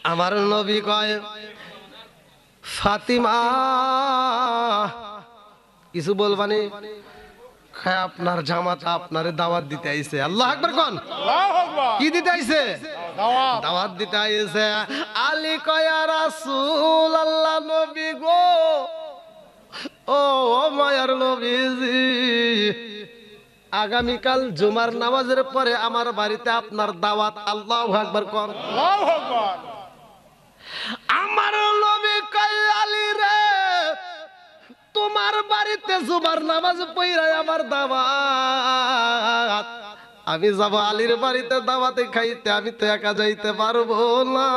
আমার নবী কয় ফাতিমা কিছু বলবানি, আপনার জামাতা আপনারে দাওয়াত দিতে আইছে। আল্লাহু আকবার কোন, আল্লাহু আকবার। কি দিতে আইছে? দাওয়াত দিতে আইছে। আলী কয় ইয়া রাসূলুল্লাহ, নবী গো, ও মায়ার নবীজি, আগামীকাল জুমার নামাজের পরে আমার বাড়িতে আপনার দাওয়াত। আল্লাহু আকবার কোন, আল্লাহু আকবার। আমার নবী কয় আলী রে, তোমার বাড়িতে জুমার নামাজ পড়ায় আমার দাওয়াত, আমি যাব আলীর বাড়িতে দাওয়াতে খাইতে, আমি তো একা যাইতে পারবো না।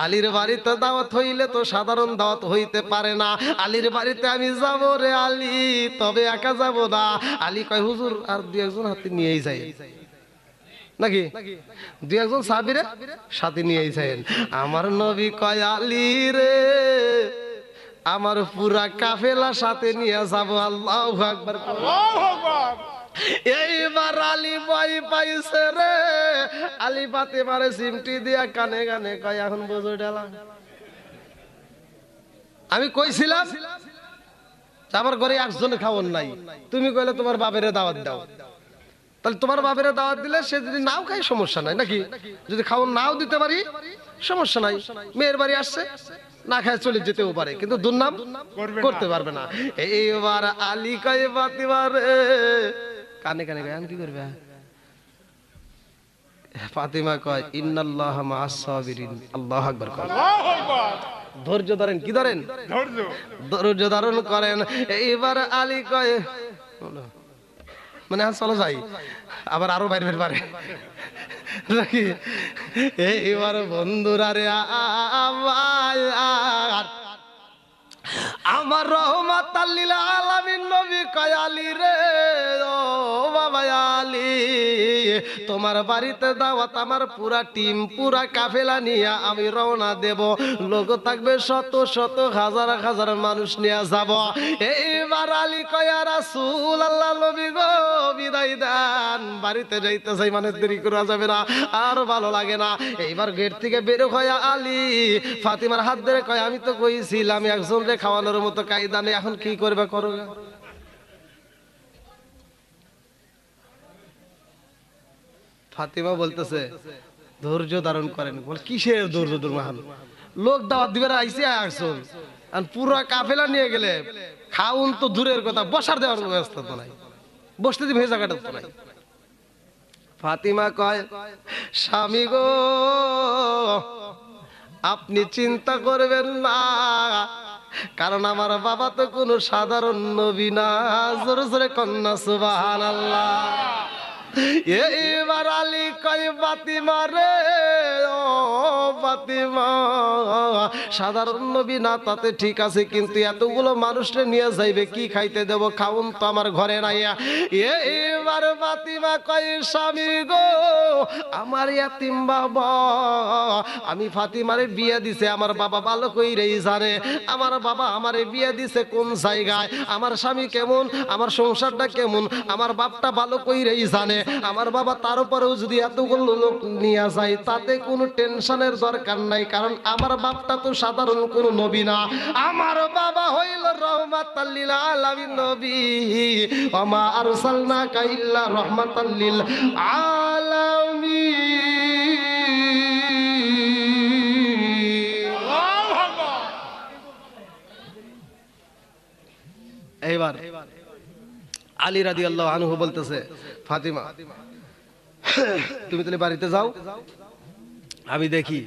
আলীর বাড়িতে দাওয়াত হইলে তো সাধারণ দাওয়াত হইতে পারে না, আলীর বাড়িতে আমি যাব রে আলী, তবে একা যাব না। আলী কয় হুজুর আর দুই একজন হাতে নিয়েই যাই নাকি, দুই একজন সাহাবীরে সাথে নিয়েই যাইন। আমার নবী কয় আলী রে, আমার পুরা কাফেলা সাথে নিয়ে যাব। আল্লাহু আকবার, আল্লাহু আকবার। এইবার আলী ভয় পাইছে রে, আলী ফাতিমারে সিমটি দিয়া কানে কানে কয় এখন বুঝো ডালা, আমি কইছিলাম আমার ঘরে একজন খাওন নাই, তুমি কইলে তোমার বাপের দাওয়াত দাও, তাহলে তোমার বাপের দাওয়াত দিলে সে যদি নাও খায় সমস্যা নাই নাকি, যদি খাওন নাও দিতে পারি সমস্যা নাই, মেয়ের বাড়ি আসছে না খায় চলে যেতেও পারে, কিন্তু দুর্নাম করতে পারবে না। এইবার আলী কয় ফাতিমা রে, কানে কানে কয় আমি কি করবে? ফাতিমা কয় ইন্নাল্লাহা মা'আস সাবিরিন। আল্লাহু আকবার, আল্লাহু আকবার। ধৈর্য ধরেন, কি ধরেন? ধৈর্য ধারণ করেন। এইবার আলী কয় মানে চলো যাই, আবার আরো বাইরে পারে নাকি। এইবার বন্ধুরা রে, আমার রহমাতাল লিল আলামিন নবী কয় আলী রে, ও বাবা আলী, তোমার বাড়িতে দাওয়াত, আমার পুরা টিম পুরা কাফেলা নিয়ে আমি রওনা দেব, লোক থাকবে শত শত হাজার হাজার মানুষ নিয়ে যাব। এইবার আলী কয় ইয়া রাসূলুল্লাহ, নবী গো বিদায় দেন, বাড়িতে যাইতে চাই, মানে দেরি করা যাবে না, আর ভালো লাগে না। এইবার গেট থেকে বের হয়ে আলী ফাতিমার হাত ধরে কয় আমি তো কইছিলাম একজন রে খাওয়ানোর মতো কায়দা নেই, এখন কি করবে করো। ফাতিমা বলতেছে ধৈর্য ধারণ করেন। বল কিসের ধৈর্য ধর্ম, লোক দাওয়াত দিবে আইসে আসুন, আর পুরো কাফেলা নিয়ে গেলে খাউন তো দূরের কথা, বসার দেওয়ার ব্যবস্থা তো নাই, বসতে দিবে জায়গাটা তো নাই। ফাতিমা কয় স্বামী গো, আপনি চিন্তা করবেন না, কারণ আমার বাবা তো কোনো সাধারণ নবী না। জোরে জোরে কন্যা সুবহানাল্লাহ। এইবার আলী কয় ফাতিমা রে, ও ফাতিমা, সাধারণ নবী না তাতে ঠিক আছে, কিন্তু এতগুলো মানুষকে নিয়ে যাইবে, কি খাইতে দেব, খাউন তো আমার ঘরে নাই। এইবার ফাতিমা কয় স্বামী গো, আমার ইয়াতিম বাবা, আমি ফাতিমারে বিয়ে দিছে, আমার বাবা ভালো কইরেই জানে, আমার বাবা আমারে বিয়ে দিছে কোন জায়গায়, আমার স্বামী কেমন, আমার সংসারটা কেমন, আমার বাপটা ভালো কইরেই জানে। আমার বাবা তার উপরেও যদি এতগুলো লোক নিয়ে যায় তাতে কোনো টেনশনের দরকার নাই, কারণ আমার বাপটা তো সাধারণ কোনো নবী না, আমার বাবা হইল রহমাতাল লিল আলামিন নবী, ওয়া মা আরসালনাকা ইল্লা রাহমাতাল লিল আলামিন। আল্লাহু আকবার। এইবার আলী রাদিয়াল্লাহু আনহু বলতেছে ফাতিমা তুমি তাহলে বাড়িতে যাও, আমি দেখি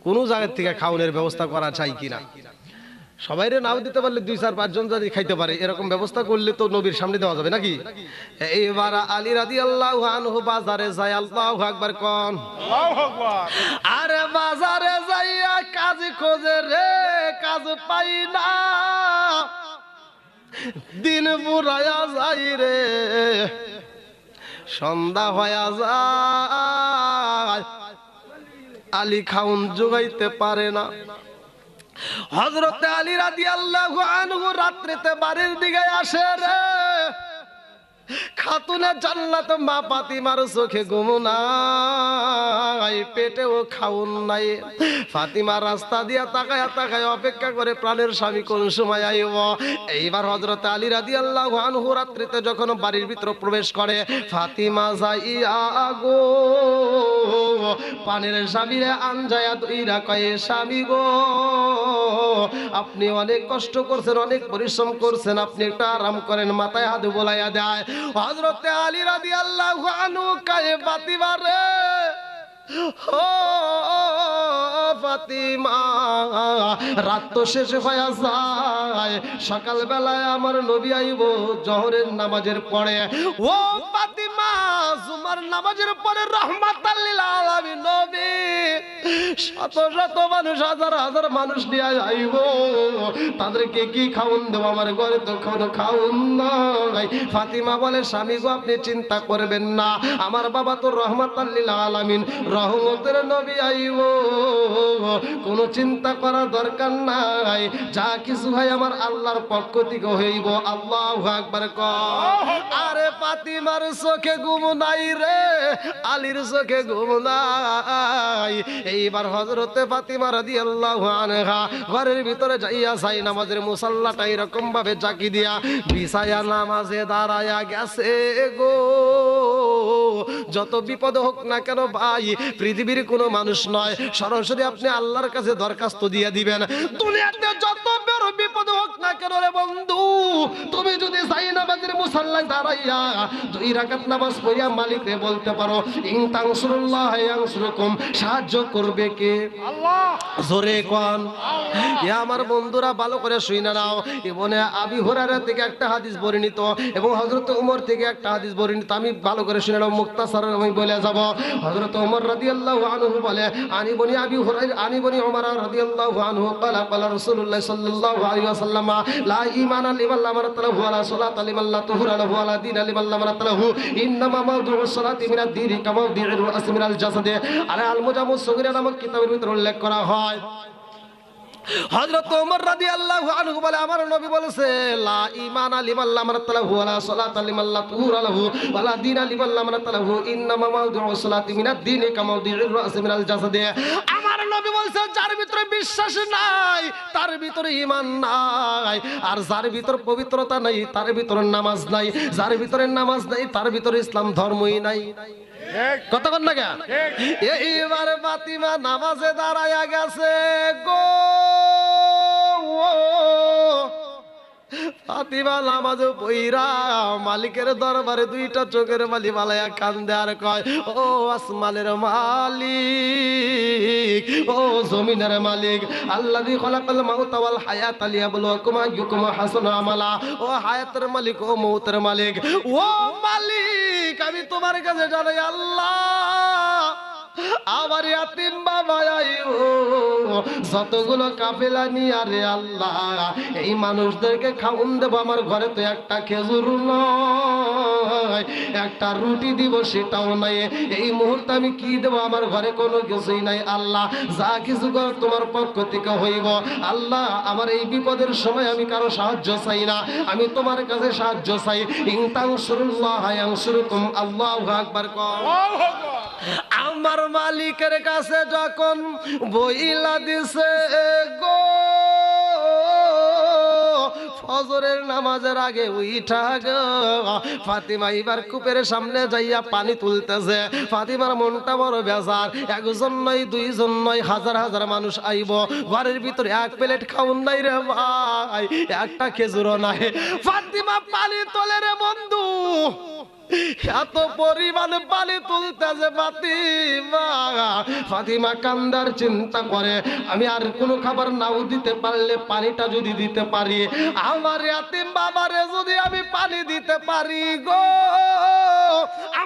কোন জায়গা থেকে খাওয়ানোর ব্যবস্থা করা চাই কিনা। সবাইরে নাও দিতে পারলে 2-4-5 জন যদি খাইতে পারে এরকম ব্যবস্থা করলে তো নবীর সামনে দেওয়া যাবে নাকি। এইবার আলী রাদিয়াল্লাহু আনহু বাজারে যায়। আল্লাহু আকবার কোন, আল্লাহু আকবার। আরে বাজারে যাইয়া কাজ খোঁজে রে, কাজ পাই না, দিন বুড়ায়া যাই রে, সন্ধ্যা হয়ে যায়, আলী খাউন জোগাইতে পারে না। হযরত আলী রাদিয়াল্লাহু আনহু রাত্রিতে বাড়ির দিকে আসে রে, খাতুনে জান্নাত মা ফাতিমার চোখে ঘুম নাই, পেটেও খাউন নাই। ফাতিমা রাস্তা দিয়া তাকায়া তাকায় অপেক্ষা করে প্রাণের স্বামী কোন সময় আইব। এইবার হযরত আলী রাদিয়াল্লাহু আনহু রাত্রিতে যখন বাড়ির ভিতর প্রবেশ করে, ফাতিমা যাইয়া গো পানের স্বামীরে আনজায়া দুইরা কয়ে, স্বামী গো আপনি অনেক কষ্ট করছেন, অনেক পরিশ্রম করছেন, আপনি একটু আরাম করেন। মাথায় হাত বোলাইয়া দেয়। হযরত আলী রাদিয়াল্লাহু আনহু কয়ে, ফাতিমা রে, ও ফাতিমা, রাত তো শেষ হয়ে যায়, সকাল বেলায় আমার নবী আইব জোহরের নামাজের পরে। ও ফাতিমা, জুমার নামাজের পরে রাহমাতাল লিল আলামিন নবী শত শত মানুষ, হাজার হাজার মানুষ নিয়ে আইব, তাদেরকে কি খাওন দেব? আমার ঘরে তো কোনো খাওন নাই। ফাতিমা বলে, স্বামী গো আপনি চিন্তা করবেন না, আমার বাবা তো রাহমাতাল লিল আলামিন, রহমতের নবী আইব, কোনো চিন্তা করার দরকার নাই, যা কিছু হয় আমার আল্লাহর পক্ষ থেকে হইব। আল্লাহু আকবার কর। আরে ফাতিমার চোখে ঘুম নাই রে, আলীর চোখে ঘুম নাই। এইবার হযরতে ফাতিমা রাদিয়াল্লাহু আনহা ঘরের ভিতরে যাইয়া সাই নামাজের মুসাল্লাটা এরকম ভাবে জাকি দিয়া বিছায়া নামাজে দাঁড়ায়া গেছে গো। যত বিপদ হোক না কেন ভাই, পৃথিবীর কোনো মানুষ নয়, সরাসরি আপনি আল্লাহর কাছে দরখাস্ত দিয়ে দিবেন। দুনিয়াতে যত বড় বিপদ হোক না কেন রে বন্ধু, তুমি যদি সাই নামাজের মুসাল্লায় দাঁড়াইয়া 2 রাকাত নামাজ পড়িয়া মালিকরে বলতে পারো, ইন তানসুরুল্লাহ ইয়ানসুরকুম, সাহায্য করবে কে? আল্লাহ। জোরে কোন। এ আমার বন্ধুরা ভালো করে শুনে নাও। ইবনে আবি হুরায়রা থেকে একটা হাদিস বর্ণিত এবং হযরত ওমর থেকে একটা হাদিস বর্ণিত। আমি ভালো করে শুনে নাও, মুক্তাসার আমি বলে যাব। হযরত ওমর রাদিয়াল্লাহু আনহু বলে, আনি বনি আবি হুরায়রা আনি বনি ওমর রাদিয়াল্লাহু আনহু ক্বালা ক্বালা রাসূলুল্লাহ সাল্লাল্লাহু আলাইহি ওয়াসাল্লাম, লা ঈমানা লিমান লা মারাতালাহু ওয়া লা সালাতা লিমান লা তুহরা লাহু ওয়া লা দীনা লিমান লা মারাতালাহু, ইন্নামা মাওদুউস সালাতি মিনাদ দীনি কামা মাওদুউর রাস মিনাল জাসাদে। আরে আল মুজামুস সগীরা নামক কিতাবের ভিতরে উল্লেখ করা হয়। হযরত ওমর রাদিয়াল্লাহু আনহু বলে, আমার নবী বলেছে, লা ঈমানা লিমান লা মারাতালাহু ওয়া লা সালাতা লিমান লা তুহরা লাহু ওয়া লা দীনা লিমান লা মারাতালাহু, ইন্নামা মাওদুউস সালাতি মিনাদ দীনি কামা মাওদুউর রাস মিনাল জাসাদে। আমার নবী বলেছে, যার ভিতরে বিশ্বাস নাই তার ভিতরে ঈমান নাই, আর যার ভিতরে পবিত্রতা নাই তার ভিতরে নামাজ নাই, যার ভিতরে নামাজ নাই তার ভিতরে ইসলাম ধর্মই নাই। কতক্ষণ না গা? এইবার ফাতিমা নামাজে দাঁড়ায়া গেছে গো। ফাতিমা নামাজে পইরা মালিকের দরবারে 2টা চোখের মালি বালায়া কান্দে আর কয়, ও আসমানের মালিক, ও জমিনের মালিক, আল্লাযী খলাকাল মাউতা ওয়াল হায়াতা লিয়াবলুয়াকুম আইয়ুকুম আহসানু আমালা। ও হায়াতের মালিক, ও মউতের মালিক, ও মালিক, আমি তোমার কাছে জানাই আল্লাহ, আমার ইয়াতিম বাবা যতগুলো কাফেলা নিয়ে, আরে আল্লাহ এই মানুষদেরকে খাওন দেব, আমার ঘরে তো একটা খেজুর নয়, একটা রুটি দিব সেটাও নাই, এই মুহূর্তে আমি কি দেব? আমার ঘরে কোনো কিছুই নাই। আল্লাহ যা কিছু কর তোমার পক্ষ থেকে হইব। আল্লাহ আমার এই বিপদের সময় আমি কারো সাহায্য চাই না, আমি তোমার কাছে সাহায্য চাই। ইন তানসুরুল্লাহ ইয়ানসুরকুম। আল্লাহু আকবার। আমার মালিকের কাছে যখন বইলা দিছে গো, ফজরের নামাজের আগে উইঠা গো, ফাতিমা এবার কূপের সামনে যাইয়া পানি তুলতেছে। ফাতিমার মনটা বড় বেজার, একজন নয়, 2জন নয়, হাজার হাজার মানুষ আইব, ঘরের ভিতরে 1 প্লেট খাউন নাই রে ভাই, একটা খেজুরও নাই। ফাতিমা পানি তোলে রে বন্ধু, এত পরিমাণে পানি তুলতেছে ফাতিমা কান্দার চিন্তা করে, আমি আর কোনো খাবার নাও দিতে পারলে পানিটা যদি দিতে পারি, আমার ইয়াতিম বাবারে যদি আমি পানি দিতে পারি গো,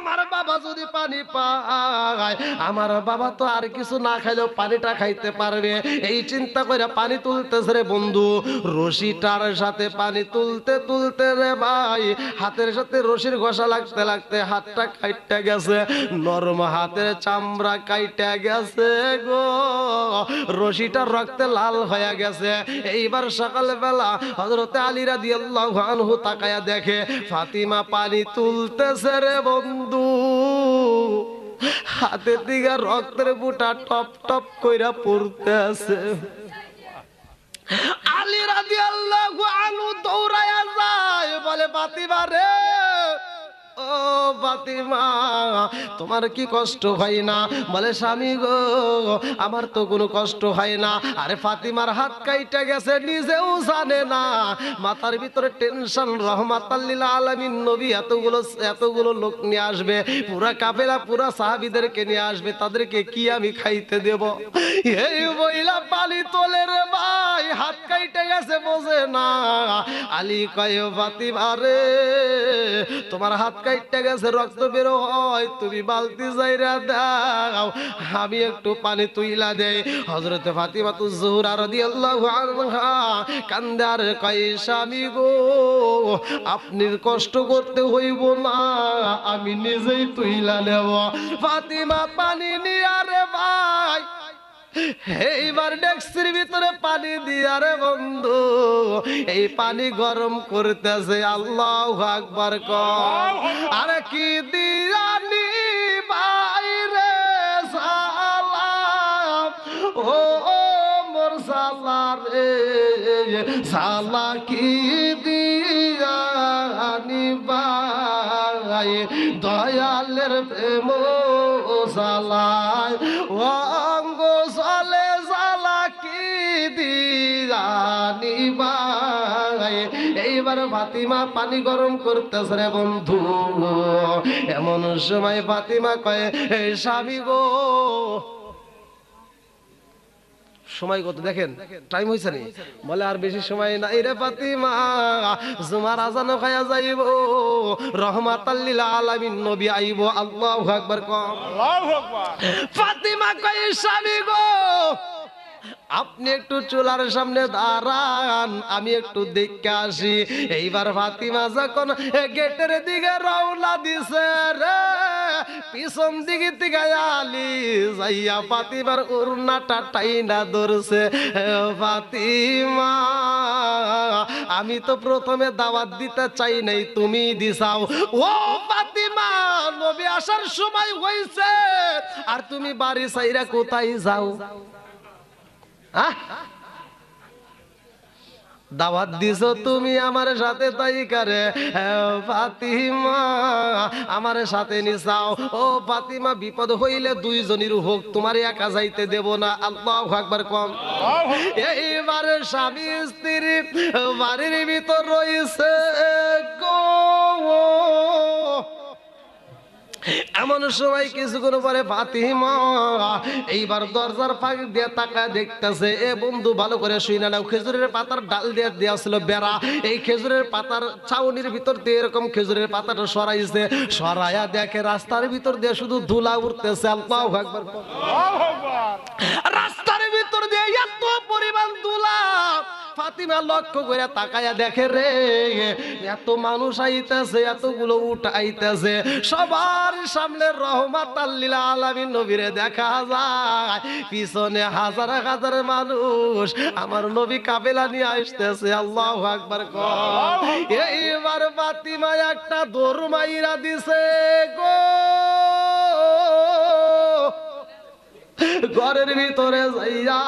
আমার বাবা যদি পানি পায়, আমার বাবা তো আর কিছু না খাইলেও পানিটা খাইতে পারবে, এই চিন্তা করে পানি তুলতেছে রে বন্ধু। রশিটার সাথে পানি তুলতে তুলতে রে ভাই, হাতের সাথে রশির ঘষা লাগতে লাগতে হাতটা কাইটা গেছে, নরম হাতের চামড়া কাইটা গেছে গো, রশিটা রক্তে লাল হয়ে গেছে। এইবার সকালবেলা হযরতে আলী রাদিয়াল্লাহু আনহু তাকায়া দেখে ফাতিমা পানি তুলতেছে রে বন্ধু, হাতের দিকে রক্তের বুটা টপ টপ কইরা পড়তেছে। আলী রাদিয়াল্লাহু আনহু দৌড়ায়া যায়, বলে ফাতিমা রে, ও ফাতিমা তোমার কি কষ্ট হয় না? বলে স্বামী গো আমার তো কোনো কষ্ট হয় না। আরে ফাতিমার হাত কাইটা গেছে, নিজেও জানে না, মাথার ভিতরে টেনশন। রহমাতাল লিল আলামিন নবী এতগুলো লোক নিয়ে আসবে, পুরা কাফেলা পুরা সাহাবীদেরকে নিয়ে আসবে, তাদেরকে কি আমি খাইতে দেব? এই মহিলা পানি তোলে রে ভাই, হাত কাইটা গেছে বোঝে না। আলী কয় ফাতিমা রে তোমার হাত কাইটা গেছে, রক্ত বের হয়, তুমি বালতি যাইরা দাও, আমি একটু পানি তুইলা দেই। হযরত ফাতিমাতুজ জোহরা রাদিয়াল্লাহু আনহা কান্দে আর কয় স্বামী গো আপনি কষ্ট করতে হইব না, আমি নিজেই তুইলা নেব। ফাতিমা পানি নিয়া রে ভাই এইবার ডেক্সির ভিতরে পানি দিয়া রে বন্ধু, এই পানি গরম করতেছে। আল্লাহু আকবার কর। আরে কি দিয়ানি বাইরে সালাম, ও মোর সালা রে সালা কি দিয়ানি বাই, দয়ালের প্রেম সালায় অঙ্গ চলে সালা কি দিয়ানি বাই। এইবার ফাতিমা পানি গরম করতেছে রে বন্ধু। এমন সময় ফাতিমা কয় স্বামী গো, সময় কত দেখেন, টাইম হইছে নি? বলে আর বেশি সময় নাই রে ফাতিমা, জুমার আজানও খায়া যাইব, রহমাতাল লিল আলামিন নবী আইব। আল্লাহু আকবার কম। আল্লাহু আকবার। ফাতিমা কয় স্বামী গো আপনি একটু চুলার সামনে দাঁড়ান, আমি একটু দেখে আসি। এইবার ফাতিমা যখন গেটের দিকে রওনা দিছে রে, পিছন দিকে থেকে আলী যাইয়া ফাতিমার ওড়নাটা টাইনা ধরছে। ফাতিমা আমি তো প্রথমে দাওয়াত দিতে চাই নাই, তুমি দিছাও। ও ফাতিমা নবী আসার সময় হইছে, আর তুমি বাড়ি ছাইরা কোথায় যাও? দাওয়াত দিছো তুমি আমার সাথে, তাই করে ফাতিমা আমার সাথে নিসাও। ও ফাতিমা বিপদ হইলে দুইজনের হোক, তোমার একা যাইতে দেব না। আল্লাহু আকবার কম। এইবার স্বামী স্ত্রী বাড়ির ভিতর রইছে গো, এমন সময় কিছুক্ষণ পরে ফাতিমা এইবার দরজার ফাঁক দিয়ে তাকায় দেখতেছে। এ বন্ধু ভালো করে শুইনা নাও, খেজুরের পাতার ডাল দিয়ে দেওয়া ছিল বেড়া, এই খেজুরের পাতার ছাউনির ভিতর দিয়ে এরকম খেজুরের পাতাটা সরাইছে, সরাইয়া দেখে রাস্তার ভিতর দিয়ে শুধু ধুলা উঠতেছে। আল্লাহু আকবার। রাস্তার ভিতর দিয়ে এত পরিমাণ ধুলা, ফাতিমা লক্ষ্য করে তাকায়া দেখে রে এত মানুষ আইতেছে, এতগুলো উট আইতেছে, সবার সামনে রহমাতাল লিল আলামিন নবীরে দেখা যায়, পিছনে হাজার হাজার মানুষ আমার নবী কাফেলা নিয়ে আসতেছে। আল্লাহু আকবার কর। এইবার ফাতিমা একটা দৌড় মাইরা দিছে গো, ঘরের ভিতরে যাইয়া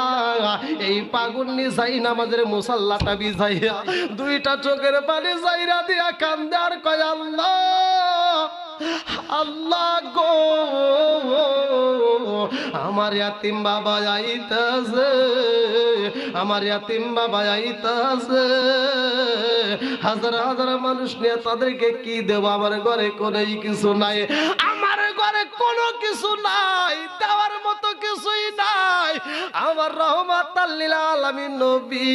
এই পাগুন্নি যাই নামাজের মুসাল্লাটা বিছাইয়া দুইটা চোখের পানি যাইরা দিয়া কান্দে আর কয় আল্লাহ আল্লাহ গো, আমার ইয়াতিম বাবা আইতাছে, আমার ইয়াতিম বাবা আইতাছে, হাজার হাজার মানুষ নিয়ে তাদেরকে কি দেব? আমার ঘরে কোনো কিছু নাই, আমার ঘরে কোনো কিছু নাই, দেওয়ার মতো কিছুই নাই, আমার রহমাতাল লিল আলামিন নবী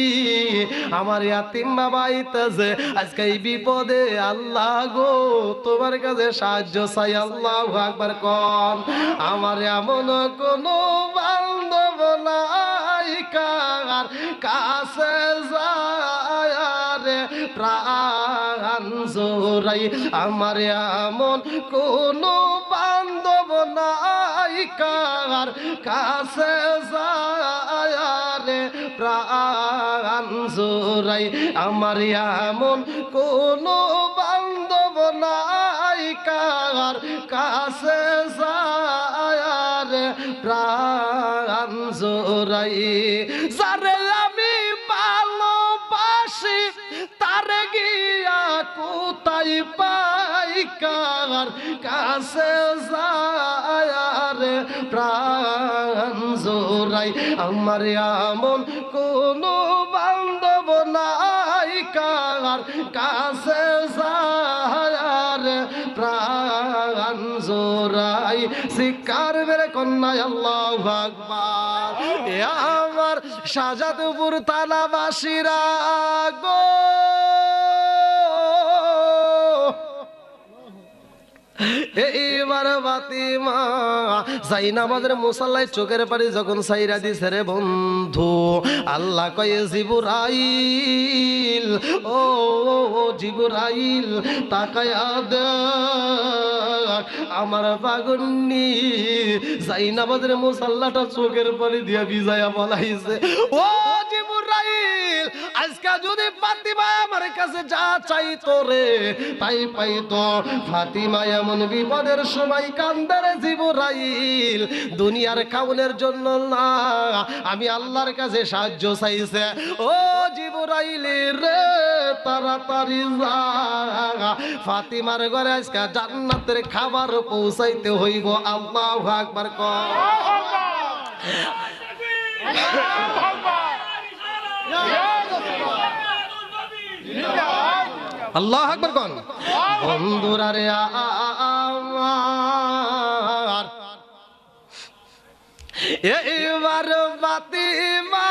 আমার ইয়াতিম বাবা আইতাছে আজকে এই বিপদে আল্লাহ গো তোমার কাছে সাহায্য চাই আল্লাহু আকবার কোন আমার এমন কোন বান্ধব নাই কার কাছে যায় রে প্রাণ জোড়াই আমার এমন কোন বান্ধব নাই কার কাছে যায় রে প্রাণ জোড়াই আমার এমন কোন বান্ধব নাই কার কাছে যায় রে প্রাণ জোড়াই যারে আমি ভালোবাসি তারে গিয়া কোথায় পাই কার কাছে যায় রে প্রাণ জোড়াই আমার এমন কোন বান্ধব নাই কার কাছে যায় রে প্রাণ জোড়াই শিকার মেরে কন্যায় আল্লাহু আকবার এ আমার শাহজাদপুর থানাবাসীরা গো এইবার ফাতিমা জাইনামাজের মুসাল্লায় চোখের পানি যখন সাইরা দিছে রে বন্ধু আল্লাহ কয়ে জিবরাইল ও জিবরাইল তাকায়া দেখ আমার পাগন্নি জাইনামাজের মুসাল্লাটা চোখের পানি দিয়া ভিজায়া বলাইছে ও জিবরাইল আজকে যদি ফাতিমা আমার কাছে যা চাইতো রে তাই পাইতো ফাতিমা এমন বিপদের সময় কান্দারে জিবরাইল দুনিয়ার কাউনের জন্য না আমি আল্লাহর কাছে সাহায্য চাইছে ও জিবরাইল রে তাড়াতাড়ি যা ফাতিমার ঘরে আজকে জান্নাতের খাবার পৌঁছাইতে হইব আল্লাহু আকবার কর আল্লাহু আকবার কোন বন্ধুরা রে আমার এইবার ফাতিমা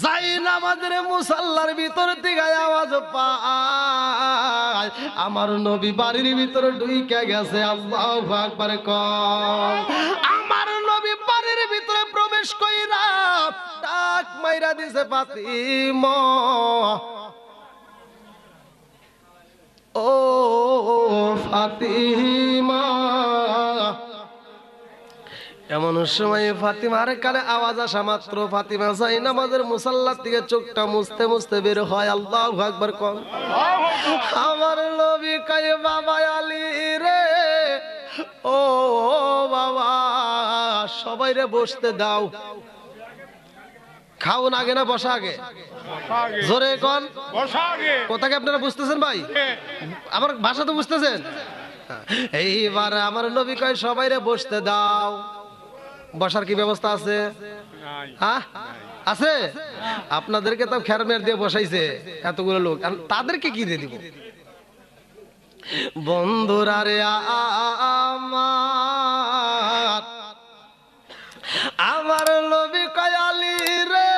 জাইনামাজের মুসাল্লার ভিতর থেকে আওয়াজ পায় আমার নবী বাড়ির ভিতর ঢুইকা গেছে আল্লাহু আকবার কোন আমার নবী বাড়ির ভিতরে প্রবেশ কইরা ডাক মাইরা দিছে ফাতিমা ও ফাতিমা এমন সময় ফাতিমার কানে আওয়াজ আসা মাত্র ফাতিমা জাইনামাজের মুসাল্লা থেকে চোখটা মুছতে মুছতে বের হয় আল্লাহু আকবার কোন আমার নবী কয় বাবা আলী রে ও বাবা সবাই রে বসতে দাও খাওন আগে না বসা আগে জোরে কোন বসা আগে কথা কি আপনারা বুঝতেছেন ভাই আমার ভাষা তো বুঝতেছেন এইবার আমার নবী কয় সবাই রে বসতে দাও বসার কি ব্যবস্থা আছে হ্যাঁ আছে আপনাদেরকে তো খেরমের দিয়ে বসাইছে এতগুলো লোক তাদেরকে কি দিয়ে দিব বন্ধুরা রে আমার নবী কয় আলী রে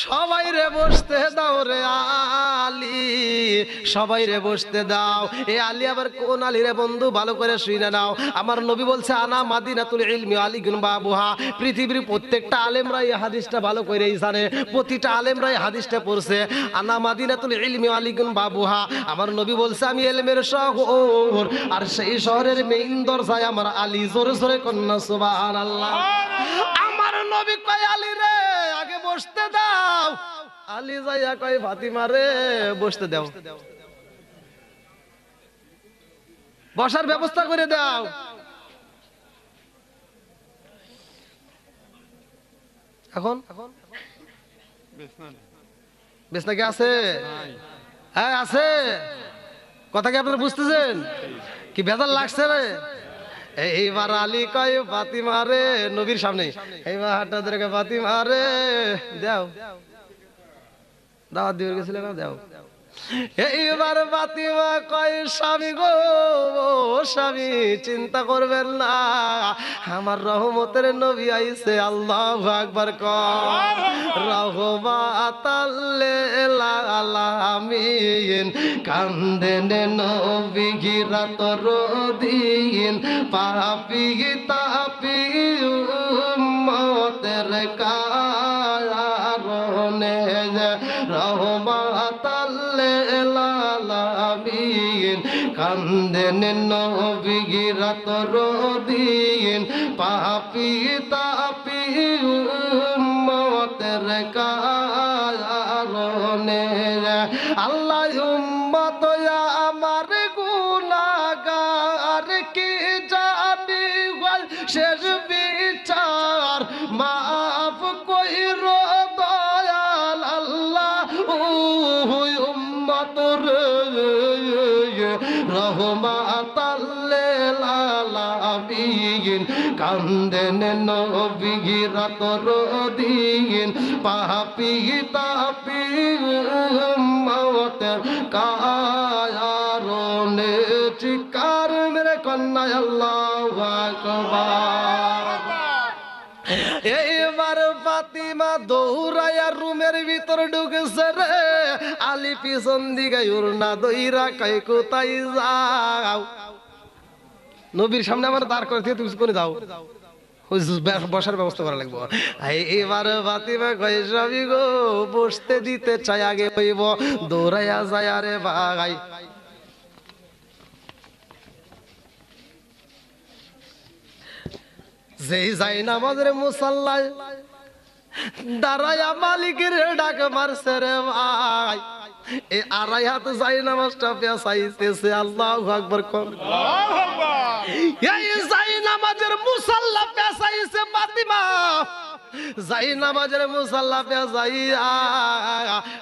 সবাই রে বসতে দাও রে আলী সবাই রে বসতে দাও এ আলী আবার কোন আলী রে বন্ধু ভালো করে শুনে নাও আমার নবী বলছে আনা মাদিনাতুল ইলমি আলীগুন বাবুহা পৃথিবীর প্রত্যেকটা আলেমরা এই হাদিসটা ভালো করেই জানে প্রতিটা আলেমরা এই হাদিসটা পড়ছে আনা মাদিনাতুল ইলমি আলীগুন বাবুহা আমার নবী বলছে আমি ইলমের শহর আর সেই শহরের মেইন দরজায় আমার আলী জোরে জোরে কন্যা সুবহানাল্লাহ আমার নবী কয় আলী রে আগে বসতে দাও আলী যাইয়া কয় ফাতিমা রে বসতে দাও বসার ব্যবস্থা করে দাও এখন বেশ নাকি আছে হ্যাঁ আছে কথা কি আপনারা বুঝতেছেন কি ভেজাল লাগছে রে এইবার আলী কয় ফাতিমা রে নবীর সামনে এইবার হাঁটা ধরে ফাতিমা রে দাও দাওয়াত দিয়ে গেছিলে না দাও এইবার ফাতিমা কয় স্বামী গো স্বামী চিন্তা করবেন না, আমার রহমতের নবী আইছে। আল্লাহু আকবার কর। রহমাতাল লিল আলামিন কান্দেন নবী রাতর দিন, পাপী তাপী উম্মতের কারণে রহমাতাল লিল আলামিন কান্দেন নবী রাতর দিন, পাপী তাপী উম্মতের কারণে। আল্লাহ উম্মত আমার গুনাহগার কি জানি শেষ বিচার মাফ কইর দয়াল আল্লাহ উম্মত রে রহমাতাল লিল আলামিন কান্দেন নবী রাতর দিন, পাপী তাপী উম্মতের কারণে। চিৎকার মেরে কন্যা আল্লাহু আকবার। এইবার ফাতিমা দৌড়াইয়া রুমের ভিতর ঢুকেছে রে, আলী পিছন দিকে উড়না দইরা কই কোথায় যাও? নবীর সামনে আমার দাঁড় করে দিয়ে তুমি কোনে যাও? বসার ব্যবস্থা করা লাগবে। এইবার ফাতিমা কই স্বামী গো বসতে দিতে চাই, আগে কইব দৌড়াইয়া যায় আরে ভাই। যেই যাই নামাজের মুসাল্লায় দাঁড়াইয়া মালিকের ডাক মারছে রে ভাই, এই আড়াই হাত যাই নামাজটা পেঁচাইতেছে। আল্লাহু আকবার কোন। এই যাই নামাজের মুসাল্লা পেঁচাইছে ফাতিমা, যাই নামাজের মুসাল্লা পেঁচাইয়া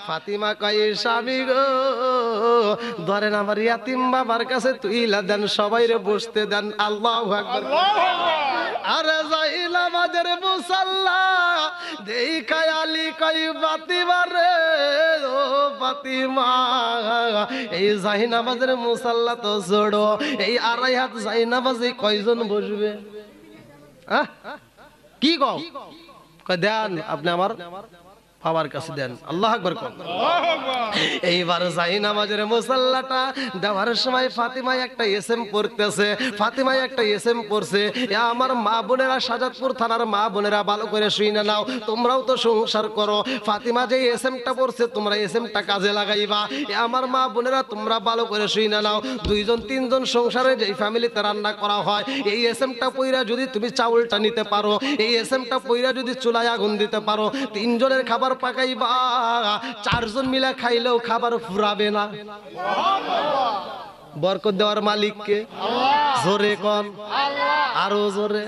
ফাতিমা কয় স্বামী গো ধরেন আমার ইয়াতিম বাবার কাছে তুইলা দেন, সবাইরে বসতে দেন। আল্লাহু আকবার। আরে যাই নামাজের মুসাল্লা দেখা আলী কই ফাতিমা রে ও ফাতিমা, এই যাই নামাজের মুসাল্লা তো জোড়ো, এই আড়াই হাত যাই নামাজে কয়জন বসবে? কি কও? কয় দেন আপনি আমার বাবার কাছে দেন। আল্লাহু আকবার। এইবার যাই নামাজের মুসাল্লাটা দেওয়ার সময় ফাতিমা একটা এসএম পড়তেছে, ফাতিমা একটা এসএম পড়ছে। আমার মা বোনেরা, সাজাদপুর থানার মা বোনেরা ভালো করে শুনে নাও, তোমরাও তো সংসার করো। ফাতিমা যে এসএমটা পড়ছে তোমরা এসএমটা কাজে লাগাইবা। আমার মা বোনেরা তোমরা ভালো করে শুনে নাও, দুইজন তিনজন সংসারে যেই ফ্যামিলিতে রান্না করা হয়, এই এসএমটা পইরা যদি তুমি চাউলটা নিতে পারো, এই এসএমটা পইরা যদি চুলায় আগুন দিতে পারো, তিনজনের খাবার পাকাইবা, চারজন মিলে খাইলেও খাবার ফুরাবে না। বরকত দেওয়ার মালিককে জোরে কোন, আরো জোরে।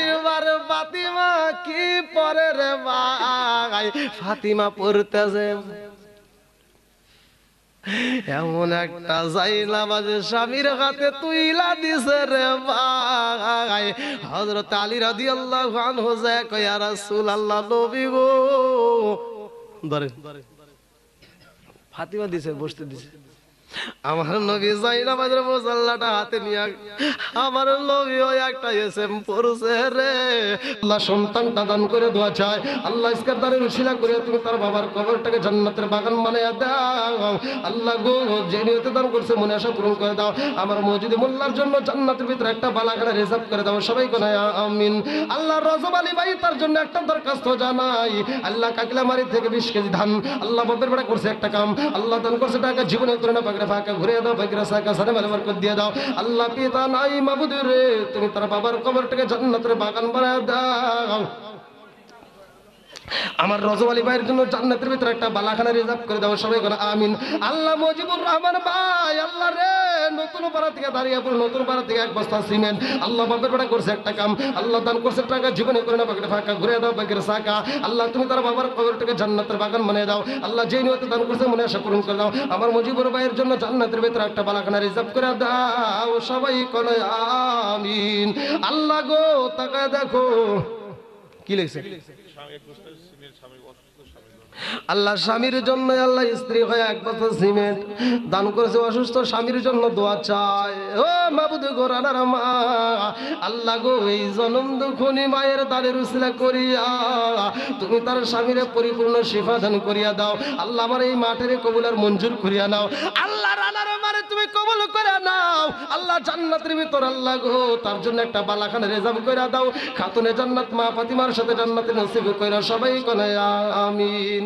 এবার ফাতিমা কি পরে রে ভাই, ফাতিমা পড়তেছে এমন একটা যাই নামাজের স্বামীর হাতে তুইলা দিছে রে ভাই। হযরত আলী রাদিয়াল্লাহু আনহু যায় কয় ইয়া রাসূলুল্লাহ নবী গো ধরেন। ফাতিমা দিছে, বসতে দিছে। আমার নবী যাই নামাজের মুসাল্লাটা হাতে নিয়ে আমার নবী ওই একটা এসএম পড়ছে রে। আল্লাহ সন্তানটা দান করে দোয়া চায়, আল্লাহ ইসকারদারের উসিলা করে তুমি তার বাবার কবরটাকে জান্নাতের বাগান বানাইয়া দাও। আল্লাহ গো যে নিয়তে দান করছে মনে আশা পূরণ করে দাও। আমার মসজিদে মোল্লার জন্য জান্নাতের ভিতরে একটা বালাখানা রিজার্ভ করে দাও। সবাই কোনায় আমিন। আল্লাহ রজব আলী ভাই তার জন্য একটা দরখাস্ত জানাই, আল্লাহ কাকিলামারি থেকে 20 কেজি ধান, আল্লাহ বাপের বেড়া করছে একটা কাম, আল্লাহ দান করছে টাকা জীবনে করে না ফাঁকা ঘুরে দাও, ফাঁকরা সাকা সারে ভালো বরকত দিয়ে দাও। আল্লাহ পিতা নাই মাবুদ রে তুমি তার বাবার কবরটাকে জান্নাতের বাগান বানায় দাও। আমার রজব আলী ভাইয়ের জন্য জান্নাতের ভিতরে একটা বালাখানা রিজার্ভ করে দাও। সবাই করে আমিন। আল্লাহ মুজিবুর রহমান ভাই আল্লাহ রে নতুন পাড়া থেকে দাঁড়িয়েপুর নতুন পাড়া থেকে 1 বস্তা সিমেন্ট, আল্লাহ বাপের বেটা করছে একটা কাম, আল্লাহ দান করছে টাকা জীবনে করে না ফাঁকা ঘুরে দাও, ফাঁকের সাকা। আল্লাহ তুমি তার বাবার কবরটাকে জান্নাতের বাগান বানিয়ে দাও। আল্লাহ যে নিয়তে দান করছে মনে আশা পূরণ করে দাও। আমার মুজিবুর ভাইয়ের জন্য জান্নাতের ভিতরে একটা বালাখানা রিজার্ভ করে দাও। সবাই করে আমিন। আল্লাহ গো তাকায় দেখো কি লিখছে, আল্লাহ স্বামীর জন্য আল্লাহ স্ত্রী হয়ে এক বস্তা সিমেন্ট দান করেছে, অসুস্থ স্বামীর জন্য দোয়া চায়। ও মাবুদ গো রানার মা, আল্লাহ গো এই জনম দুঃখনি মায়ের দানের উসিলা করিয়া তুমি তার স্বামীরে পরিপূর্ণ শিফা দান করিয়া দাও। আল্লাহ আমার এই মাঠের কবুলার মঞ্জুর করিয়া নাও। আল্লাহ রানার মারে তুমি কবুল করে নাও। আল্লাহ জান্নাতের ভিতর আল্লাহ গো তার জন্য একটা বালাখানা রিজার্ভ কইরা দাও। খাতুনে জান্নাত মা ফাতিমার সাথে জান্নাতে নসিব কইরা সবাই কোনে আমিন।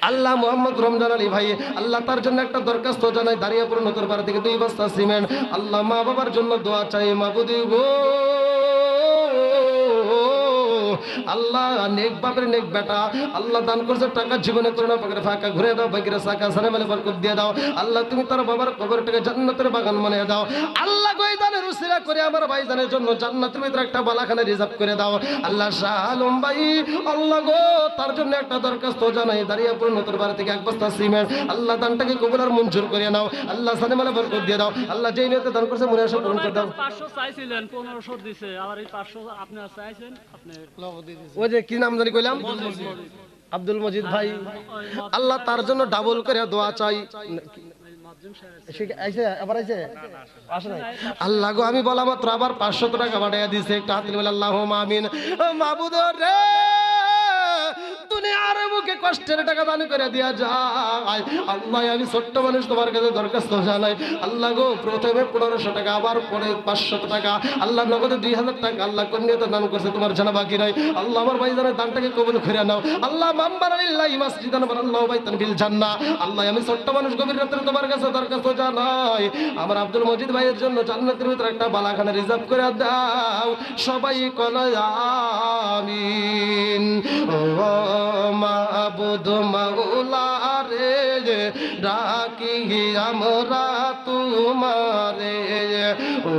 আল্লাহ মোহাম্মদ রমজান আলী ভাই, আল্লাহ তার জন্য একটা দরখাস্ত জানাই, দাঁড়িয়ে পড়ুন পাড়া থেকে 2 বস্তা সিমেন্ট। আল্লাহ মা বাবার জন্য দোয়া চাই, মাবুদি গো আল্লাহ নেক বাপের নেক বেটা আল্লাহ দান করছে টাকা জীবনে করোনা পাকের ফাঁকা ঘুরে দাও, বাকিরা সাকা সানে মেলে বরকত দিয়ে দাও। আল্লাহ তুমি তার বাবার কবরটাকে জান্নাতের বাগান বানিয়ে দাও। আল্লাহ গো এই দানের উসিলা করে আমার ভাইজানের জন্য জান্নাতের ভিতরে একটা বালাখানা রিজার্ভ করে দাও। আল্লাহ শাহ আলম ভাই, আল্লাহ গো তার জন্য একটা দরখাস্ত জানাই, দাঁড়িয়ে পড়ুন বাড়ি থেকে 1 বস্তা সিমেন্ট। আল্লাহ দানটাকে কবুল আর মঞ্জুর করে নাও। আল্লাহ সানে মেলে বরকত দিয়ে দাও। আল্লাহ যেই নিয়তে দান করছে মনে আশা পূরণ করে দাও। 500 চাইছিলেন 1500 দিছে, আর এই 500 আপনি চাইছেন, আপনি ওই যে কি নাম জানি কইলাম, আব্দুল মজিদ ভাই, আল্লাহ তার জন্য ডাবল করে দোয়া চাই। আল্লাহ গো আমি বলা মাত্র আবার 500 টাকা বাড়াইয়া দিছে, একটা হাতে বলে আল্লাহুম্মা আমিন। মাবুদ রে দুনিয়ার বুকে কষ্টের টাকা দান করে দিয়া যায়। আল্লাহ আমি ছোট্ট মানুষ তোমার কাছে দরখাস্ত জানাই। আল্লাহ গো প্রথমে 1500 টাকা, আবার পরে 500 টাকা, আল্লাহ নগদে 2000 টাকা আল্লাহ কন্যাতে দান করছে, তোমার জানা বাকি নাই। আল্লাহ আমার ভাইজানের দানটাকে কবুল করে নাও। আল্লাহ মাম্বার আলিল্লাহি মাসজিদান বানাল্লাহু বাইতান ফিল জান্নাহ। আল্লাহ আমি ছোট্ট মানুষ গভীর রাতে তোমার কাছে দরখাস্ত জানাই, আমার আব্দুল মজিদ ভাইয়ের জন্য জান্নাতের ভিতরে একটা বালাখানা রিজার্ভ করে দাও। সবাই কলে আমিন। ও মাবুদ মাওলা রে ডাকি আমরা তোমারে, ও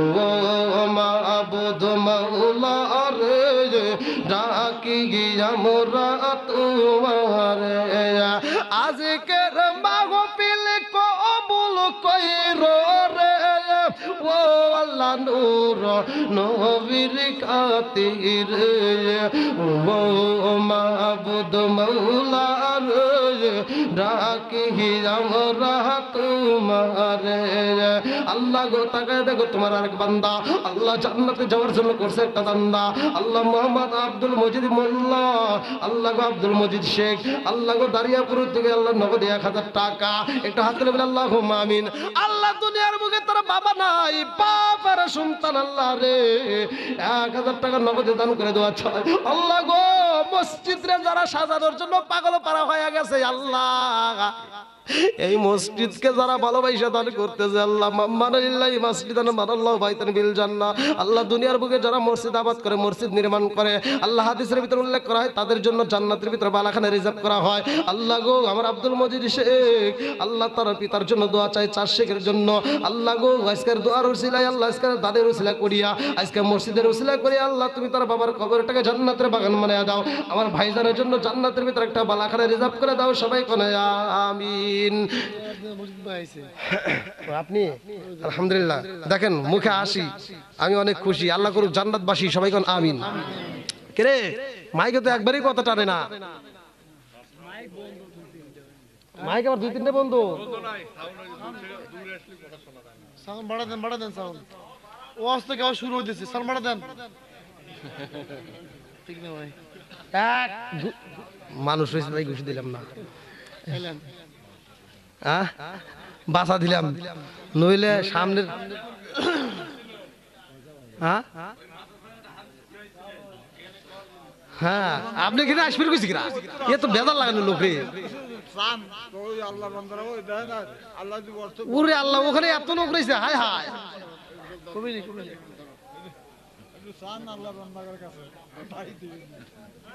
মাবুদ মাওলা রে ডাকি আমরা তোমারে। আজকের মাহফিল কবুল কইরো রে, ও আল্লাহ নূর নবীর খাতিরে, ও মাবুদ মাওলা রে ডাকি আমরা তোমারে। আল্লাহ গো তাকায় দেখো তোমার আরেক বান্দা আল্লাহ জান্নাতে যাওয়ার জন্য করছে একটা বান্দা, আল্লাহ মোহাম্মদ আব্দুল মজিদ মোল্লা, আল্লাহ গো আব্দুল মজিদ শেখ, আল্লাহ গো দারিয়াপুর থেকে আল্লাহ নগদ 1000 টাকা, একটা হাতে বলে আল্লাহুম্মা আমিন। আল্লাহ দুনিয়ার বুকে তার বাবা নাই, বাবার সন্তান আল্লাহ রে 1000 টাকা নগদে দান করে দেওয়া ছয়। আল্লাহ গো মসজিদে যারা সাজানোর জন্য পাগল পারা হয়ে গেছে, আল্লাহ এই মসজিদকে যারা ভালোবাসা দান করতেছে, আল্লাহ মাম্মানালিল্লাহি মাসজিদান বানাল্লাহু বাইতান ফিল জান্নাহ। আল্লাহ দুনিয়ার বুকে যারা মসজিদ আবাদ করে, মসজিদ নির্মাণ করে, আল্লাহ হাদিসের ভিতরে উল্লেখ করা হয় তাদের জন্য জান্নাতের ভিতরে বালাখানা রিজার্ভ করা হয়। আল্লাহ গো আমার আব্দুল মজিদ শেখ, আল্লাহ তার পিতার জন্য দোয়া চাই, 4 শেখের জন্য। আল্লাহ গো আজকের দোয়ার উসিলায়, আল্লাহ আজকের দাদের উসিলা করিয়া, আজকে মসজিদের উসিলা করিয়া আল্লাহ তুমি তার বাবার কবরটাকে জান্নাতের বাগান বানায়া দাও। আমার ভাইজানের জন্য জান্নাতের ভিতরে একটা বালাখানা রিজার্ভ করে দাও। সবাই কোনে আমিন। আপনি আলহামদুলিল্লাহ দেখেন মুখে হাসি, আমি অনেক খুশি। আল্লাহ করুক জান্নাতবাসী, সবাই কোন আমিন। কে মাইকে তো একবারই কথা টানে না, মাইক আবার 2-3টে বন্ধু। সাউন্ড বাড়া দেন সাউন্ড। ওয়াজ থেকে আবার শুরু হইতেছে, সাউন্ড বাড়া দেন। ঠিক না ভাই, মানুষ হয়েছে তাই ঘুষি দিলাম না, বাসা দিলাম, নইলে সামনের হ্যাঁ আপনি কিনা আসবেন কইছি কিনা, এ তো বেজার লাগানো লোক রে। ওরে আল্লাহ, ওখানে এত লোক রয়েছে, হায় হায়।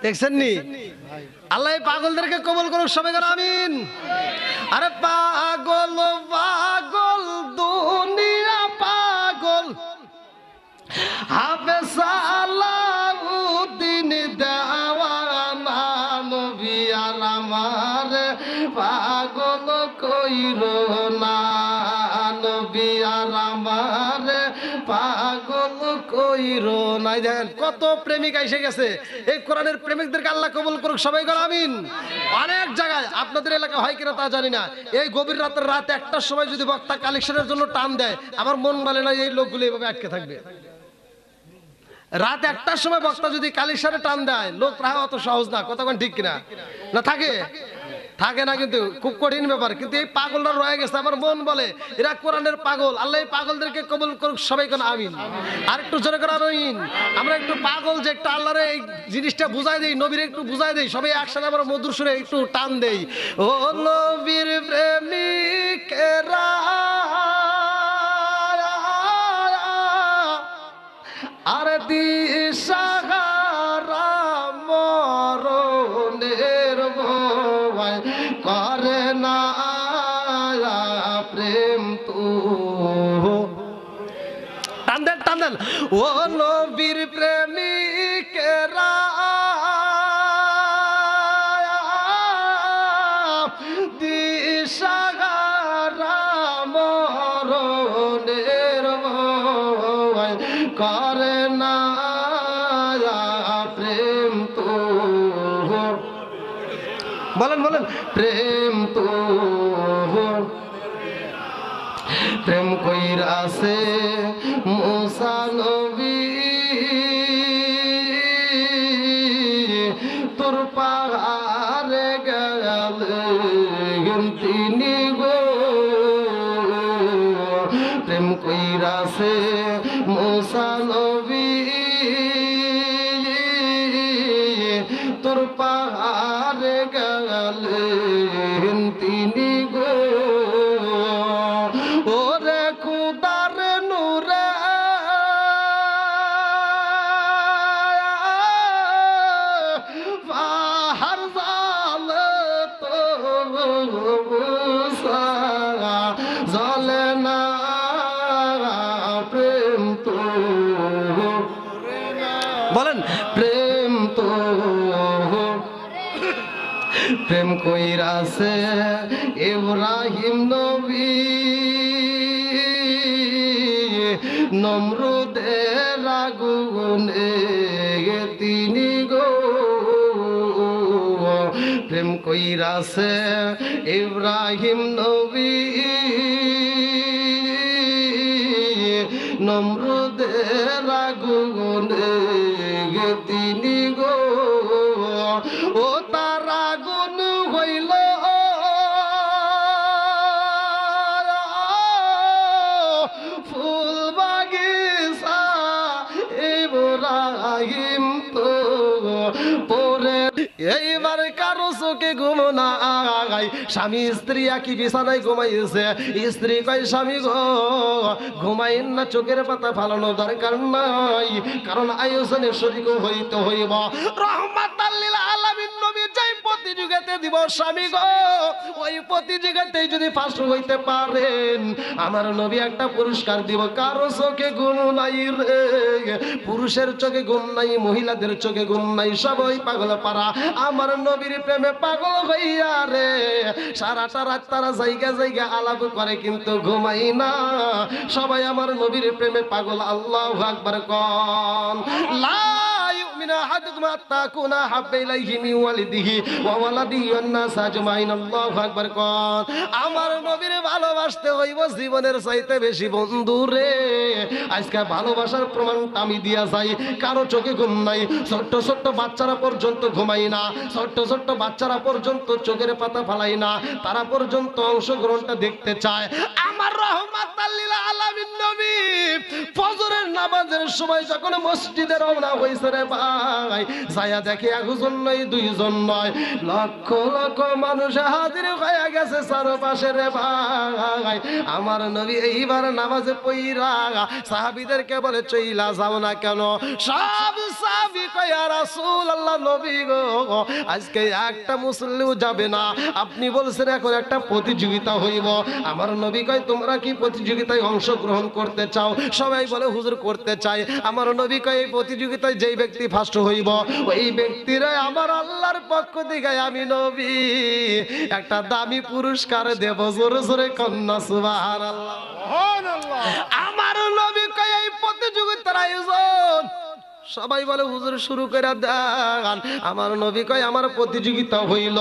দেখছেন নি, আল্লাহ পাগলদেরকে কবুল করুক, সবাই করে আমিন। আরে পাগল পাগল দুনিয়া পাগল, হাফেজ সালাউদ্দিন দেওয়ানা নবী আমার পাগল কইরো না, নবী আমার পাগল কই কইরো নাই। দেখেন কত প্রেমিক এসে গেছে, এই কোরআনের প্রেমিকদেরকে আল্লাহ কবুল করুক, সবাই বলো আমিন। অনেক জায়গায় আপনাদের এলাকা হয় কিনা তা জানি না, এই গভীর রাত 1টার সময় যদি বক্তা কালেকশনের জন্য টান দেয়, আমার মন বলে না এই লোকগুলো এইভাবে আটকে থাকবে। রাত 1টার সময় বক্তা যদি কালেকশনে টান দেয়, লোক প্রায় অত সহজ না, কতক্ষণ ঠিক কিনা না? থাকে থাকে না, কিন্তু খুব কঠিন ব্যাপার। কিন্তু এই পাগলরা রয়ে গেছে, আমার মন বলে এরা কোরআনের পাগল। আল্লাহ এই পাগলদেরকে কবুল করুক, সবাই কোন আমিন। আর একটু জোরে করে আমিন। আমরা একটু পাগল যে একটু আল্লাহরে এই জিনিসটা বুঝাই দেই, নবীর একটু বুঝাই দেই, সবাই একসাথে আমরা মধুর সুরে একটু টান দেই। ও নবীর প্রেমিকেরা আর দিশাহারা মরণের ভয় করে না প্রেম তো। টান দেন টান দেন। ও নবীর প্রেমিকেরা দিশাহারা মরণের ভয় করে না প্রেম তো। বলেন বলেন প্রেম তো। প্রেম কইরাছে মুসা নবী তোর পাহাড়ে গেলেন তিনি গো। প্রেম কইরাছে মুসা নবী তোর পাহাড়ে গেলেন তিনি গো। ওরে খুদার নূরে পাহাড় জালে তো জলে না প্রেম তো। বলেন প্রেম তো। প্রেম কইরাছে ইব্রাহিম নবী নমরুদের আগুনে তিনি গো। প্রেম কইরাছে ইব্রাহিম নবী নমরুদের আগুনে তিনি গো। ও তার আগুন হইল ফুল বাগিচা ইব্রাহিম তো পরে। এইবার কারো চোখে ঘুম না আগাই, স্বামী স্ত্রী একই বিছানায় ঘুমাইছে। স্ত্রী কয় স্বামী গো ঘুমাইন না, চোখের পাতা ফালানো দরকার নাই, কারণ আয়োজনে শরীক হইতে হইব। রহমাতাল লিল আলামিন নবী যেই প্রতিযোগিতা দিব স্বামী গো, ওই প্রতিযোগিতায় যদি ফার্স্ট হইতে পারেন আমার নবী একটা পুরস্কার দিব। কারো চোখে ঘুম নাই রে, পুরুষের চোখে ঘুম নাই, মহিলাদের চোখে ঘুম নাই, সবাই পাগল পারা আমার নবীর প্রেমে পাগল হইয়া রে সারাটা রাত তারা জায়গা জায়গা আলাপ করে কিন্তু ঘুমাই না। সবাই আমার নবীর প্রেমে পাগল। আল্লাহু আকবার কোন। লা ইউমিনু আহাদুকুম হাত্তা কুনা হাব্বা ইলাইহি মিন ওয়ালিদিহি ওয়া ওয়ালাদিহি ওয়ান নাস আজমাইন। আল্লাহু আকবার কোন। আমার নবীর ভালোবাসতে হইব জীবনের চাইতে বেশি বন্ধু রে। আজকে ভালোবাসার প্রমাণটা আমি দিয়া যাই। কারো চোখে ঘুম নাই, ছোট্ট ছোট্ট বাচ্চারা পর্যন্ত ঘুমাই না, ছোট্ট ছোট্ট বাচ্চারা পর্যন্ত চোখের পাতা ফালাই না, তারা পর্যন্ত অংশগ্রহণটা দেখতে চায়। আমার রহমাতাল লিল আলামিন নবী ফজরের নামাজের সময় যখন মসজিদে রওনা হইছে রে ভাই, ছায়া দেখে একজন নয় দুইজন নয়, লক্ষ লক্ষ মানুষ হাজির হয়ে গেছে চারপাশে রে ভাই। আমার নবী এইবার নামাজে পইরা সাহাবীদেরকে বলে চইলা যাও না কেন? সব সাহাবী কয় ইয়া রাসূলুল্লাহ নবী গো আজকে একটা মুসল্লিও যাবে না, আপনি বলছেন এখন একটা প্রতিযোগিতা হইব। আমার নবী কয় তোমরা কি প্রতিযোগিতায় অংশগ্রহণ করতে চাও? সবাই বলে হুজুর করতে চাই। আমার নবী কয় এই প্রতিযোগিতায় যেই ব্যক্তি ফার্স্ট হইব ওই ব্যক্তিরা আমার আল্লাহর পক্ষ থেকে আমি নবী একটা দামি পুরস্কার দেব। জোরে জোরে কন্যা সুবহানাল্লাহ। সুবহানাল্লাহ। আমার নবী কয় এই প্রতিযোগিতার আয়োজন সবাই বলে হুজুর শুরু করে দেন। আমার নবী কয় আমার প্রতিযোগিতা হইল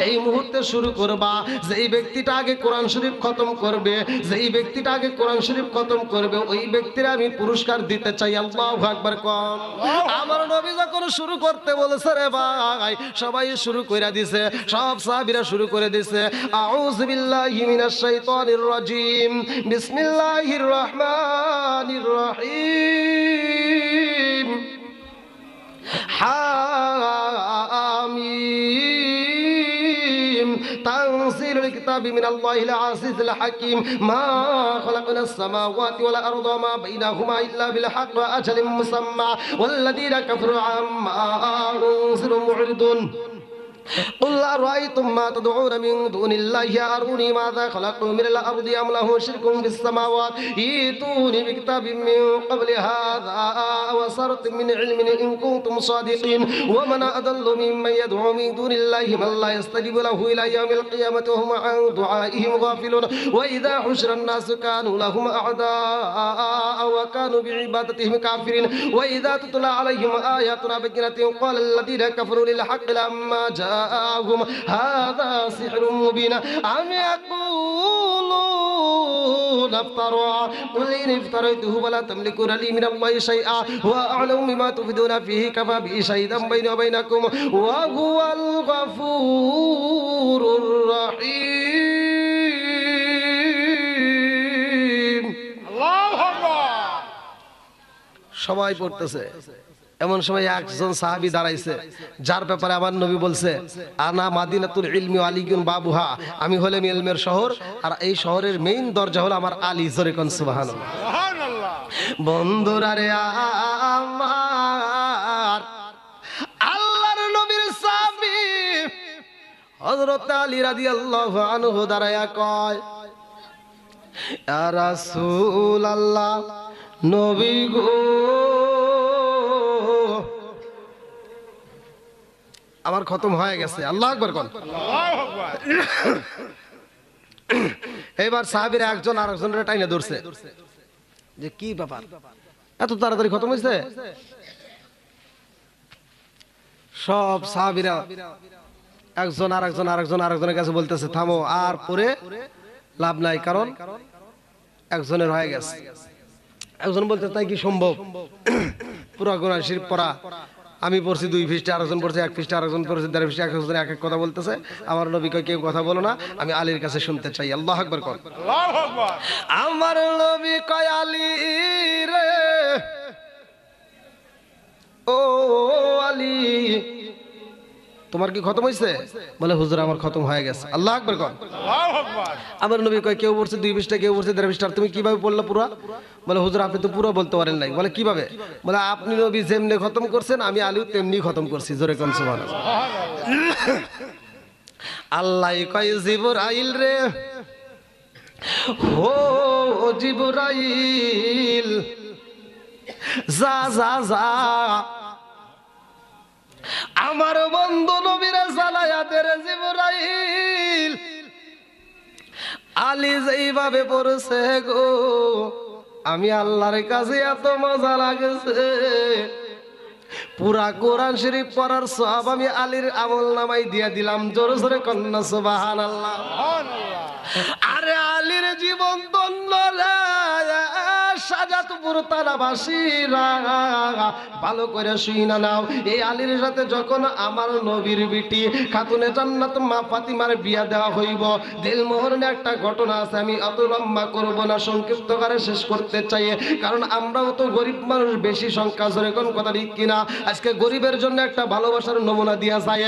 এই মুহূর্তে শুরু করবা। যেই ব্যক্তিটা আগে কোরআন শরীফ খতম করবে, যেই ব্যক্তিটা আগে কোরআন শরীফ খতম করবে, ওই ব্যক্তির আমি পুরস্কার দিতে চাই। আল্লাহু আকবার কোন। আমার নবী যখন শুরু করতে বলেছে রে ভাই, সবাই শুরু করে দিছে, সব সাহাবীরা শুরু করে দিছে। আউযু বিল্লাহি মিনাশ শাইতানির রাজিম, বিসমিল্লাহির রহমানির রহিম। حاميم تنزيل الكتاب من الله العزيز الحكيم ما خلقنا السماوات والأرض وما بينهما إلا بالحق وأجل مسمى والذين كفروا عما أنزلوا معرضون قل أرأيتم ما تدعون من دون الله أروني ماذا خلقوا من الأرض أم له شرك في السماوات ائتوني بكتاب من قبل هذا وصرت من علم إن كنتم صادقين ومن أضل ممن يدعو من دون الله من لا يستجيب له إلى يوم القيامة وهم عن دعائهم غافلون وإذا حشر الناس كانوا لهم أعداء وكانوا بعبادتهم كافرين وإذا تتلى عليهم آياتنا بينات قال الذين كفروا للحق لما جاءهم هذا سحر مبين أم يقولون افترى قل إن افتريته فلا تملكون لي من الله شيئا وأعلم بما تفيدون فيه كفى به شهيدا بيني وبينكم وهو الغفور الرحيم আল্লাহু আকবার। সবাই পড়তেছে। এমন সময় একজন সাহাবী দাঁড়াইছে, যার ব্যাপারে আমার নবী বলছে আনা মাদিনাতুল ইলমি ওয়া আলিয়ুন বাবুহা, আমি হলাম ইলমের শহর আর এই শহরের মেইন দরজা হলো আমার আলী। জোরে কোন সুবহানাল্লাহ। সুবহানাল্লাহ। বন্ধুরা রে আমার, আল্লাহর নবীর সাহাবী হযরত আলী রাদিয়াল্লাহু আনহু দাঁড়ায়া কয় ইয়া রাসূলুল্লাহ, নবী গো আমার খতম হয়ে গেছে। আল্লাহু আকবার কোন। আল্লাহু আকবার। এবার সাহাবীরা একজন আরেকজনের টাইনে ধরছে যে কি ব্যাপার, এত তাড়াতাড়ি খতম হয়েছে? সব সাহাবীরা একজন আরেকজনের কাছে বলতেছে থামো, আর পরে লাভ নাই, কারণ একজনের হয়ে গেছে। একজন বলতে তাই কি সম্ভব? পুরা কোরআন শরীফ পড়া আমি পড়ছি 2 পৃষ্ঠা, আরেকজন পড়ছে 1 পৃষ্ঠা, আরেকজন পড়ছে 1.5 পৃষ্ঠা, একজন এক এক কথা বলতেছে। আমার নবী কয় কেউ কথা বলো না, আমি আলীর কাছে শুনতে চাই। আল্লাহু আকবার কোন। আল্লাহু আকবার। আমার নবী কয় আলী রে, ও আলী তোমার কি খতম হইছে? বলে হুজুর আমার খতম হয়ে গেছে। আল্লাহু আকবার কোন। আল্লাহু আকবার। আমার নবী কয় কেউ পড়ছে 2 পৃষ্ঠা, কেউ পড়ছে 1.5 পৃষ্ঠা, তুমি কিভাবে পড়লা পুরো? বলে হুজুর আপনি তো পুরো বলতে পারেন নাই। বলে কিভাবে? বলে আপনি নবী যেমনি খতম করছেন আমি আলীও তেমনি খতম করছি। জোরে কোন সুবহানাল্লাহ। আল্লাহ কয় জিবরাইল রে, ও জিবরাইল যা যা যা আমার বন্ধু নবীর সালায়াতের জিবরাইল আলী যেইভাবে পড়ছে গো, আমি আল্লাহর কাছে এত মজা লাগছে, পুরা কোরআন শরীফ পড়ার সওয়াব আমি আলীর আমল নামাই দিয়া দিলাম। জোরে জোরে কন্না সুবহানাল্লাহ। আরে আলীর জীবন ধন্য রে সাজাতপুর তারাবাসীরা, ভালো করে শুইনা নাও। এই আলীর সাথে যখন আমার নবীর বিটি খাতুনে জান্নাত মা ফাতিমার বিয়া দেওয়া হইব, দিলমোহর একটা ঘটনা আছে, আমি অত লম্বা করব না, সংক্ষিপ্ত করে শেষ করতে চাই, কারণ আমরাও তো গরিব মানুষ, বেশি সংখ্যা জোরে কোন কথা ঠিক কিনা। আজকে গরিবের জন্য একটা ভালোবাসার নমুনা দিয়া যায়।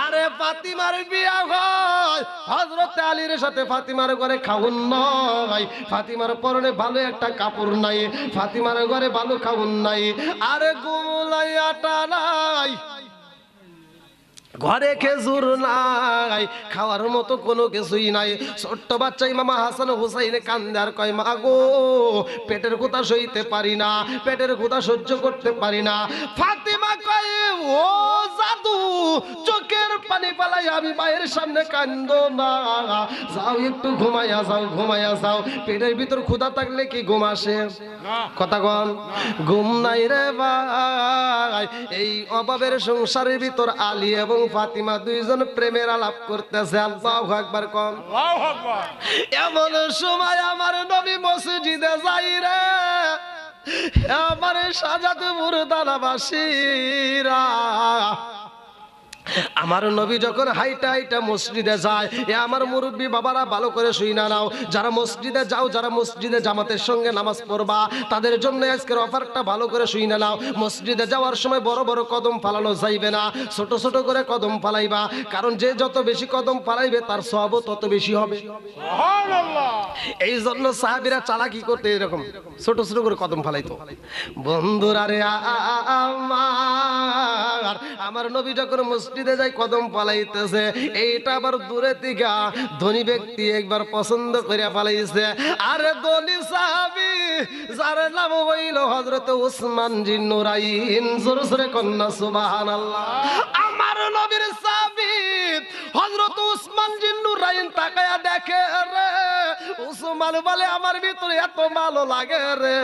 আরে ফাতিমার বিয়া হয় হযরত আলীর সাথে, ফাতিমার ঘরে খাউন নাই, ফাতিমার পরনে ভালো একটা কাপড় নাই, ফাতিমার ঘরে ভালো খাউন নাই, আরে গোলাই আটা নাই, ঘরে খেজুর নাই, খাওয়ার মতো কোনো কিছুই নাই। ছোট্ট বাচ্চা ইমাম হাসান হুসাইনে কান্দে আর কয় মা গো পেটের কথা সইতে পারি না, পেটের কথা সহ্য করতে পারি না। ফাতিমা কয় ও জাদু চোখের পানি পালাই আমি মায়ের সামনে কান্দো না, যাও একটু ঘুমাইয়া যাও, ঘুমাইয়া যাও। পেটের ভিতর ক্ষুধা থাকলে কি ঘুম আসে? কথা কন, ঘুম নাই রে ভাই। এই অভাবের সংসারের ভিতর আলী এবং ফাতিমা দুইজন প্রেমের আলাপ করতেছে। আল্লাহু আকবার কন। এমন সময় আমার নবী মসজিদে যাই রে, আমার সাজাতে মুর্দানাবাসীরা, আমার নবী যখন হাইটা হাইটা মসজিদে যায়, এ আমার মুরব্বী বাবারা ভালো করে শুই না নাও, যারা মসজিদে যাও, যারা মসজিদে জামাতের সঙ্গে নামাজ পড়বা, তাদের জন্য আজকের অফারটা ভালো করে শুই না নাও। মসজিদে যাওয়ার সময় বড় বড় কদম ফালানো যাইবে না, ছোট ছোট করে কদম ফালাইবা, কারণ যে যত বেশি কদম ফালাইবে তার সওয়াবও তত বেশি হবে। এই জন্য সাহাবীরা চালাকি করতে এরকম ছোট ছোট করে কদম ফালাইতো। বন্ধুরা রে আমার নবী যখন মসজিদে যাই কদম পালাইতেছে, এইটা আবার দূরে থেকে ধনী ব্যক্তি একবার পছন্দ করে পালাইছে। আরে ধনী সাহাবী যার নাম হইল হযরত উসমান জিন নুরাইন, জোরে জোরে কন্যা সুবহানাল্লাহ। আমার নবীর সাহাবী হযরত উসমান জিন নুরাইন তাকায়া দেখে রে, উসমান বলে আমার ভিতরে এত ভালো লাগে রে।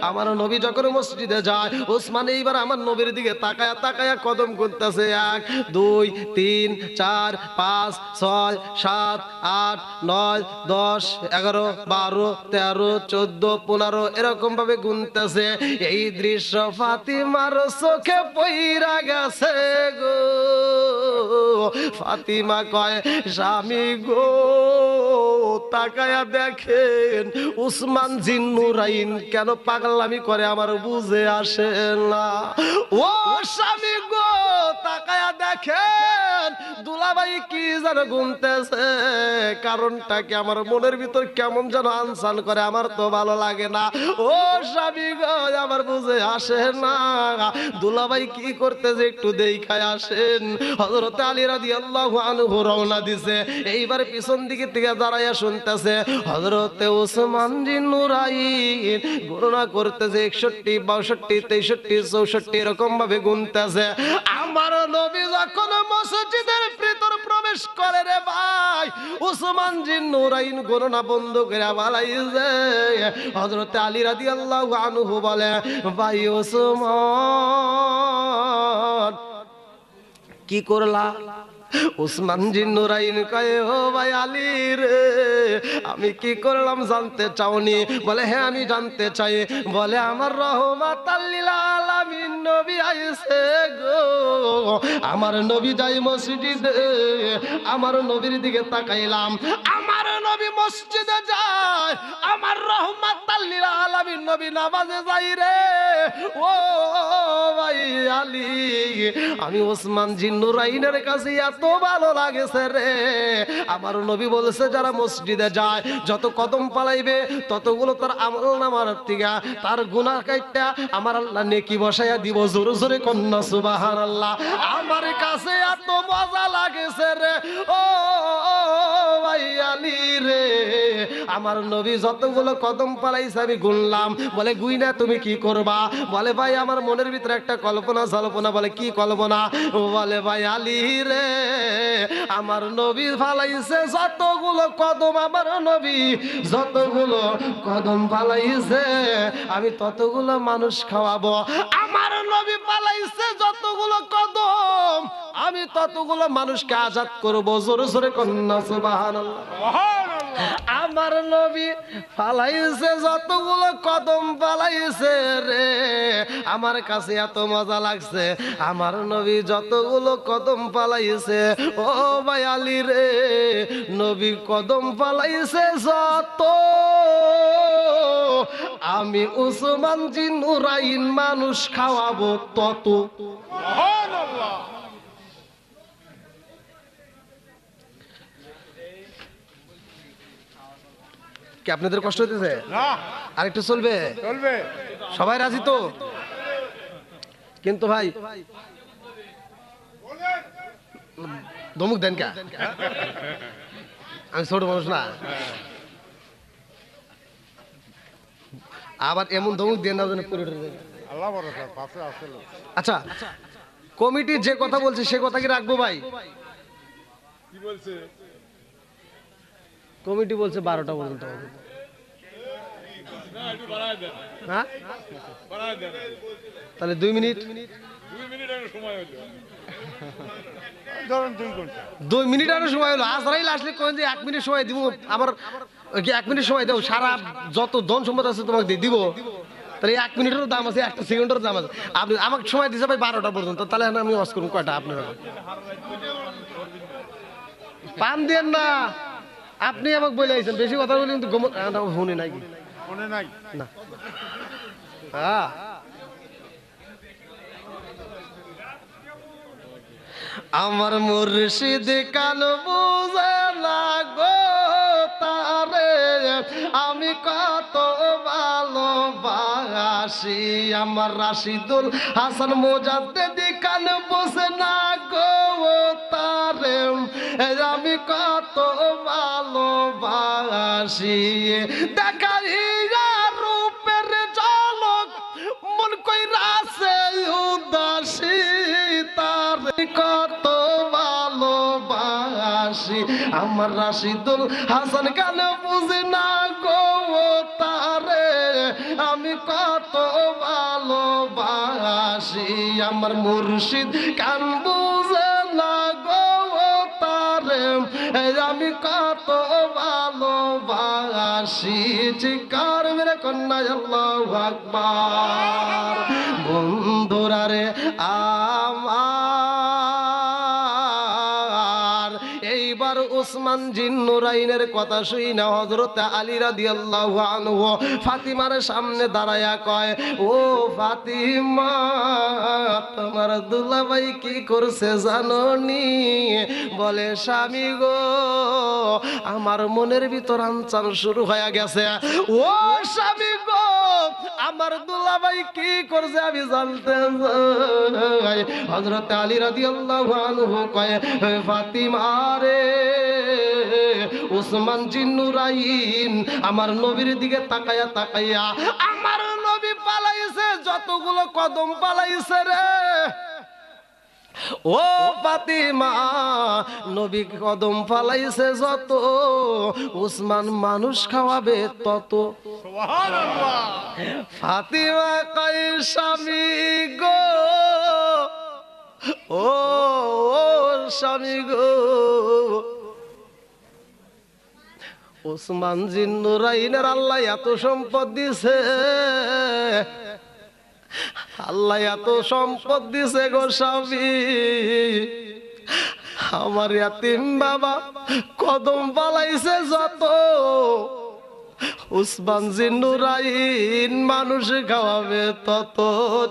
আমার নবী যখন মসজিদে যায়, উসমান এইবার আমার নবীর দিকে তাকায়া তাকায়া কদম করতেছে। 1 2 3 4 5 6 7 8 9 10 11 12 13 14 15 এরকম ভাবে গুনতেছে। এই দৃশ্য ফাতিমার চোখে পইরা গেছে গো। ফাতিমা কয়, স্বামী গো তাকায়া দেখেন উসমান জিন নুরাইন কেন পাগলামি করে আমার বুঝে আসে না। ও স্বামী গো তাকায়া দেখেন দুলাভাই কি যেন গুনতেছে, কারণটা কি? আমার মনের ভিতর কেমন যেন আনসান করে, আমার তো ভালো লাগে না। ও স্বামী গো আমার বুঝে আসে না, দুলাভাই কি করতেছে একটু দেখায় আসেন। হযরত আলী রাদিয়াল্লাহু আনহু রওনা দিছে, এইবার পিছন দিকে থেকে দাঁড়ায়া শুনতেছে হযরতে উসমান জিন নুরাইন গণনা করতেছে 61 62 63 64 এরকম ভাবে গুনতেছে। আমার নবী যখন মসজিদের ভিতর প্রবেশ করে রে ভাই, উসমান জিন নুরাইন গণনা বন্ধ করে বালাইছে। হযরত আলী রাদিয়াল্লাহু আনহু বলে, ভাই উসমান কি করলা? উসমান জিন নুরাইন কয়, ও ভাই আলী রে আমি কি করলাম জানতে চাওনি? বলে হ্যাঁ আমি জানতে চাই। বলে আমার রহমাতাল লিল আলামিন নবী আইছে গো। আমার নবী যাই মসজিদে, আমার নবীর দিকে তাকাইলাম, আমার নবী মসজিদে যায়, আমার রহমাতাল লিল আলামিন নবী নামাজে যাই রে। ও ভাই আলী আমি উসমান জিন নুরাইনের কাছে এত ভালো লাগেছে রে। আমার নবী বলেছে যারা মসজিদে যায় যত কদম পালাইবে ততগুলো তার আমল নামার থেকে তার গুনাহ কাইটা আমার আল্লাহ নেকি বসাইয়া দিব। জোরে জোরে কন্যা সুবহানাল্লাহ। আমার কাছে এত মজা লাগেছে রে ও ভাই আলী রে, আমার নবী যতগুলো কদম পালাইছে আমি গুনলাম। বলে গুইনা তুমি কি করবা? বলে ভাই আমার মনের ভিতরে একটা কল্পনা জল্পনা। বলে কি কল্পনা? বলে ভাই আলী রে আমার নবী ফালাইছে যতগুলো কদম, আমার নবী যতগুলো কদম ফালাইছে আমি ততগুলো মানুষ খাওয়াবো। আমার নবী ফালাইছে যতগুলো কদম আমি ততগুলো মানুষকে আজাদ করবো। জোরে জোরে কন্যা সুবহানাল্লাহ। আমার নবী ফালাইছে যতগুলো কদম ফালাইছে রে, আমার কাছে এত মজা লাগছে। আমার নবী যতগুলো কদম ফালাইছে ও ভাই আলী রে, নবী কদম ফালাইছে যত আমি উসমান জিন নুরাইন মানুষ খাওয়াবো তত। সুবহানাল্লাহ। কি আপনাদের কষ্ট হইতেছে? না, আরেকটু চলবে? চলবে। সবাই রাজি তো? কিন্তু ভাই ধমক দেন কে? আমি ছোট মানুষ না, আবার এমন ধমক দেন না যেন পুরো আল্লাহ ভরসা পাশে আছে। আচ্ছা কমিটি যে কথা বলছে সে কথা কি রাখবো ভাই? কমিটি বলছে 12টা পর্যন্ত হবে। হ্যাঁ তাহলে 2 মিনিট ধরেন 2 ঘন্টা 2 মিনিট আরো সময় হলো। আজরাইল আসলে কোন যে 1 মিনিট সময় দিব আমার কি 1 মিনিট সময় দাও, সারা যত ধন সম্পদ আছে তোমাকে দিব। তাহলে 1 মিনিটেরও দাম আছে, 1 সেকেন্ডেরও দাম আছে। আপনি আমাকে সময় দিতে ভাই 12টা পর্যন্ত, তাহলে আমি ওয়াজ করুন কয়টা আপনারা পান দেন না। আপনি আমাকে বলে আইছেন বেশি কথা বলি কিন্তু শুনি নাই কি মনে নাই না। হ্যাঁ আমার মুর্শিদ কান বুঝে না গো তারে আমি কত ভালোবাসি। আমার রাশিদুল হাসান মুজাদ্দিদ কান বুঝে না গো তারে আমি কত ভালোবাসি। দেখাইয়া রূপের ঝলক মন কইরাছে উদাসী, তার কত ভালোবাসি। আমার রাশিদুল হাসান কান বুঝি না গো তারে আমি কত ভালোবাসি। আমার মুর্শিদ কান বুঝে না গো তারে আমি কত ভালোবাসি। চিৎকার মেরে কন্যা আল্লাহু আকবার। বন্ধুরা রে আমার এইবার ওসমান জিন্নুরাইনের কথা শুই না হযরত আলী রাদিয়াল্লাহু আনহু ফাতিমার সামনে দাঁড়ায়া কয়, ও ফাতিমা তোমার দুলাভাই কি করছে জানো নি? বলে স্বামী গো আমার মনের ভিতর আনচান শুরু হয়ে গেছে। ও স্বামী গো আমার দুলাভাই কি করছে আমি জানতে চাই। হযরত আলী রাদিয়াল্লাহু আনহু কয়, ফাতিমা রে ওসমান জিন্নুরাইন আমার নবীর দিকে তাকায়া তাকাইয়া আমার নবী পালাইছে, যতগুলো কদম পালাইছে রে। ও ফাতিমা নবী কদম পালাইছে যত, ওসমান মানুষ খাওয়াবে তত। সুবহানাল্লাহ। ফাতিমা কয় স্বামী গো ও স্বামী গো ওসমান জিন্নুরাইনের আল্লাহ এত সম্পদ দিছে, আল্লাহ এত সম্পদ দিছে গো স্বামী। আমার ইয়াতিম বাবা কদম পালাইছে যত, ওসমান জিন্নুরাইন মানুষ খাওয়াবে তত।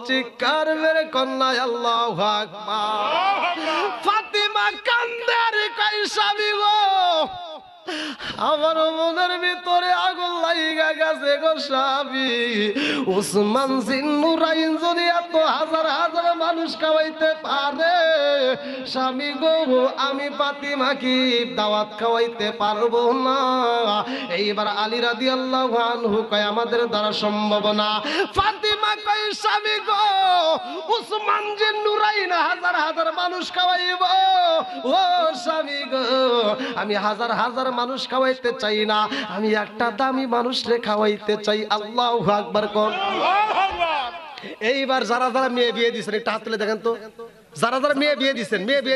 চিৎকার মেরে কন্যা আল্লাহু আকবার। ফাতিমা কান্দে আর কয় স্বামী গো আমার মনের ভিতরে আগুন লাইগা গেছে গো স্বামী। ওসমান জিন্নুরাইন যদি এত হাজার হাজার মানুষ খাওয়াইতে পারে স্বামী গো আমি ফাতিমা কি দাওয়াত খাওয়াইতে পারবো না? এইবার আলী রাদিয়াল্লাহু আনহু কয় আমাদের দ্বারা সম্ভব না। ফাতিমা কয় স্বামী গো ওসমান জিন্নুরাইন হাজার হাজার মানুষ খাওয়াইব। ও স্বামী গো আমি হাজার হাজার মানুষ খাওয়াইতে চাই না, আমি একটা দামি মানুষ রে খাওয়াইতে চাই। আল্লাহু আকবার কোন। এইবার যারা যারা মেয়ে বিয়ে দিচ্ছেন একটা হাত তুলে দেখেন তো, যারা যারা মেয়ে বিয়ে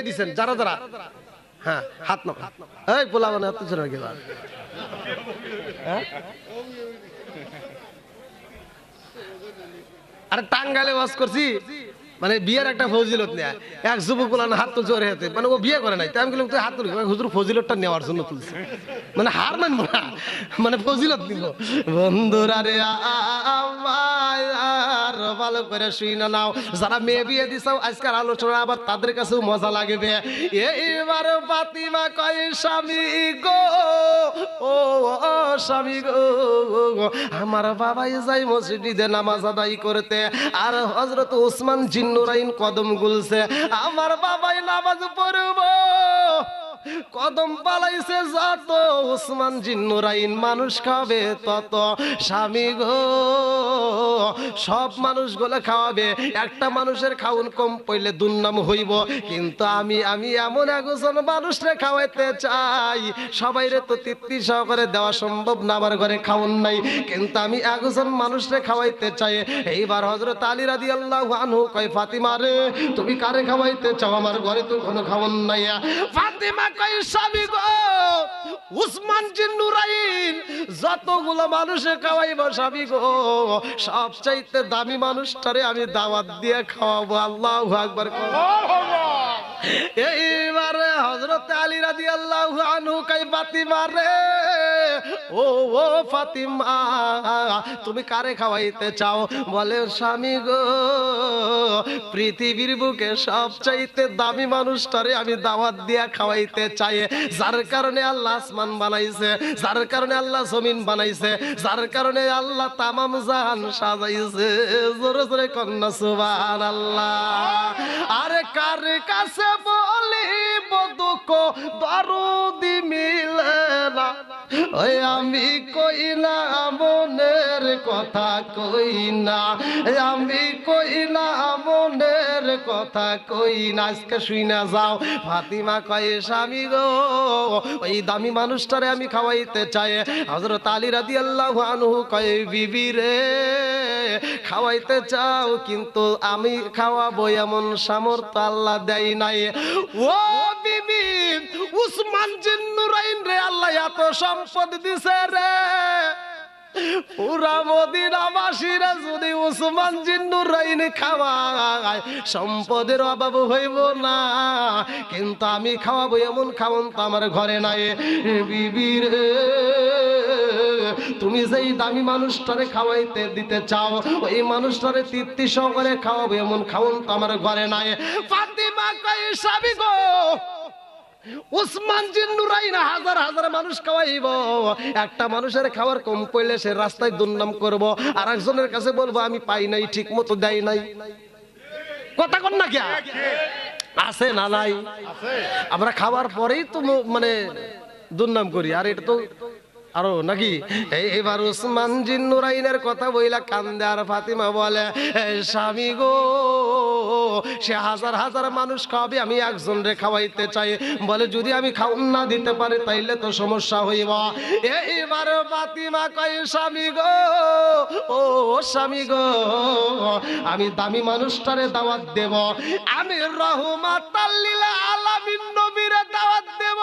দিচ্ছেন যারা যারা, হ্যাঁ হাত না এই পোলা মানে হাত তুলছে নাকি? আরে টাঙ্গাইলে ওয়াজ করছি, মানে বিয়ের একটা ফজিলত নেয়। এক যুবক বললাম হাত তুলছে ওর হাতে, মানে ও বিয়ে করে নাই। তাই আমি বললাম তুই হাত তুলি, হুজুর ফজিলতটা নেওয়ার জন্য তুলছে, মানে হার মানবো না, মানে ফজিলত নিব। বন্ধুরা রে আর ভালো করে শুই না নাও, যারা মেয়ে বিয়ে দিছাও আজকের আলোচনা আবার তাদের কাছেও মজা লাগবে। এইবার ফাতিমা কয় স্বামী গো ও স্বামী গো আমার বাবাই যাই মসজিদে নামাজ আদায় করতে, আর হযরত ওসমান জিন্নুরাইন কদম গুলছে, আমার বাবাই নামাজ পড়ব। কদম পালাইছে যত, উসমান জিন্নুরাইন মানুষ খাবে তত। স্বামী গো সব মানুষগুলো খাওয়াবে, একটা মানুষের খাওন কম পড়লে দুর্নাম হইব, কিন্তু আমি এমন একজন মানুষরে খাওয়াইতে চাই, সবাইরে তো তৃপ্তি সহকারে দেওয়া সম্ভব না, আমার ঘরে খাওন নাই, কিন্তু আমি একজন মানুষরে খাওয়াইতে চাই। এইবার হযরত আলী রাদিয়াল্লাহু আনহু কয়, ফাতিমা রে তুমি কারে খাওয়াইতে চাও, আমার ঘরে তো কোনো খাওন নাই। ফাতিমা কয়, স্বামী গো উসমান জিন্নুরাইন যতগুলো মানুষে খাওয়াইব স্বামী গো, সবচাইতে দামি মানুষটারে আমি দাওয়াত দিয়ে খাওয়াবো। আল্লাহু আকবার। এইবারে হযরত আলী রাদিয়াল্লাহু আনহু কয়, ফাতিমা রে ও ফাতিমা তুমি কারে খাওয়াইতে চাও? বলে, স্বামী গো পৃথিবীর বুকে সবচাইতে দামি মানুষটারে আমি দাওয়াত দিয়া খাওয়াইতে চাই, যার কারণে আল্লাহ আসমান বানাইছে, যার কারণে আল্লাহ জমিন বানাইছে, যার কারণে আল্লাহ তামাম জাহান সাজাইছে। জোরে জোরে কন্যা সুবহানাল্লাহ। আরে কার কাছে বলিব দুঃখ দরদি মিলে না, ওই আমি কই না মনের কথা কই না, আমি কই না মনের কথা কই না। আজকে শুই না যাও। ফাতিমা কয়, স্বামী গো ওই দামি মানুষটারে আমি খাওয়াইতে চাই। হযরত আলী রাদিয়াল্লাহু আনহু কয়, বিবি রে খাওয়াইতে চাও, কিন্তু আমি খাওয়াবো এমন সামর্থ্য আল্লাহ দেয় নাই। ও বিবি উসমান জিন্নুরাইন রে আল্লাহ এত সম্পদ দিছে রে, পুরা মদিনাবাসীরা যদি উসমান জিন্নুরাইন খাওয়ায় সম্পদের অভাব হইব না, কিন্তু আমি খাওয়াবো এমন খাওন তো আমার ঘরে নাই। বিবি রে তুমি যেই দামি মানুষটারে খাওয়াইতে দিতে চাও, ওই মানুষটারে তৃপ্তি সহকারে খাওয়াবো এমন খাওন তো আমার ঘরে নাই। ফাতিমা কয়, স্বামী গো উসমান জিন্নুরাইন হাজার হাজার মানুষ খাওয়াইব, একটা মানুষের খাওয়ার কম পড়লে সে রাস্তায় দুর্নাম করব, আর একজনের কাছে বলবো আমি পাই নাই, ঠিক মতো দেয় নাই। কথা কন না কি আছে না নাই? আমরা খাওয়ার পরেই তো মানে দুর্নাম করি, আর এটা তো আরো নাকি। এবার উসমান জিন্নুরাইনের কথা বইলা কান্দে, আর ফাতিমা বলে, স্বামী গো সে হাজার হাজার মানুষ খাওয়াবে, আমি একজন রে খাওয়াইতে চাই। বলে, যদি আমি খাওন না দিতে পারি তাইলে তো সমস্যা হইব। এইবার ফাতিমা কয়, স্বামী গো ও স্বামী গো আমি দামি মানুষটারে দাওয়াত দেব, আমি রহমাতাল লিল আলামিন নবীরে দাওয়াত দেব,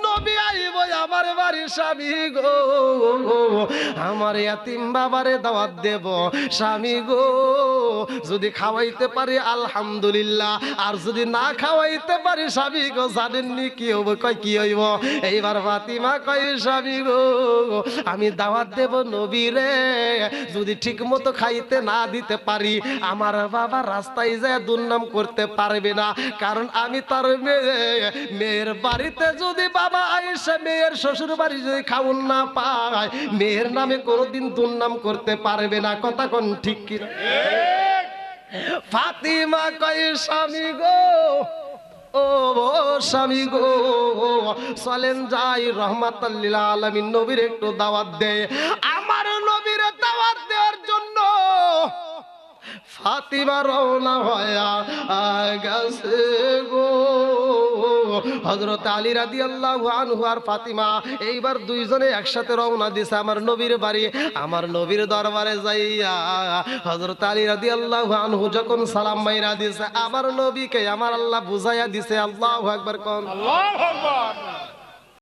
নবী আইব আমার বাড়ি। স্বামী গো আমার ইয়াতিম বাবারে দাওয়াত দেব, স্বামী গো যদি খাওয়াইতে পারি আলহামদুলিল্লাহ, আর যদি না খাওয়াইতে পারি স্বামী গো জানেননি কি হবে? কয় কি হইব? এইবার ফাতিমা কয়, স্বামী গো আমি দাওয়াত দেব নবীরে, যদি ঠিক মতো খাইতে না দিতে পারি আমার বাবা রাস্তায় যায় দুর্নাম করতে পারবে না, কারণ আমি তার মেয়ের বাড়িতে যদি বাবা আইসা মেয়ের শ্বশুর বাড়ি যদি খাউন না পায়, মেয়ের নামে কোনোদিন দুর্নাম করতে পারবে না। কথা কোন ঠিক কি? ফাতিমা কয়, স্বামী গো ও স্বামী গো চলেন যাই রহমাতাল লিল আলামিন নবীর একটু দাওয়াত দেয়। আমার নবীর দাওয়াত দেওয়ার জন্য ফাতিমা রওনা হয়া গেছে গো। হযরত আলী রাদিয়াল্লাহু আনহু আর ফাতিমা এইবার দুইজনে একসাথে রওনা দিছে আমার নবীর বাড়ি। আমার নবীর দরবারে যাইয়া হযরত আলী রাদিয়াল্লাহু আনহু যখন সালাম মাইরা দিছে, আমার নবীকে আমার আল্লাহ বুঝাইয়া দিছে। আল্লাহু আকবার কোন, আল্লাহু আকবার।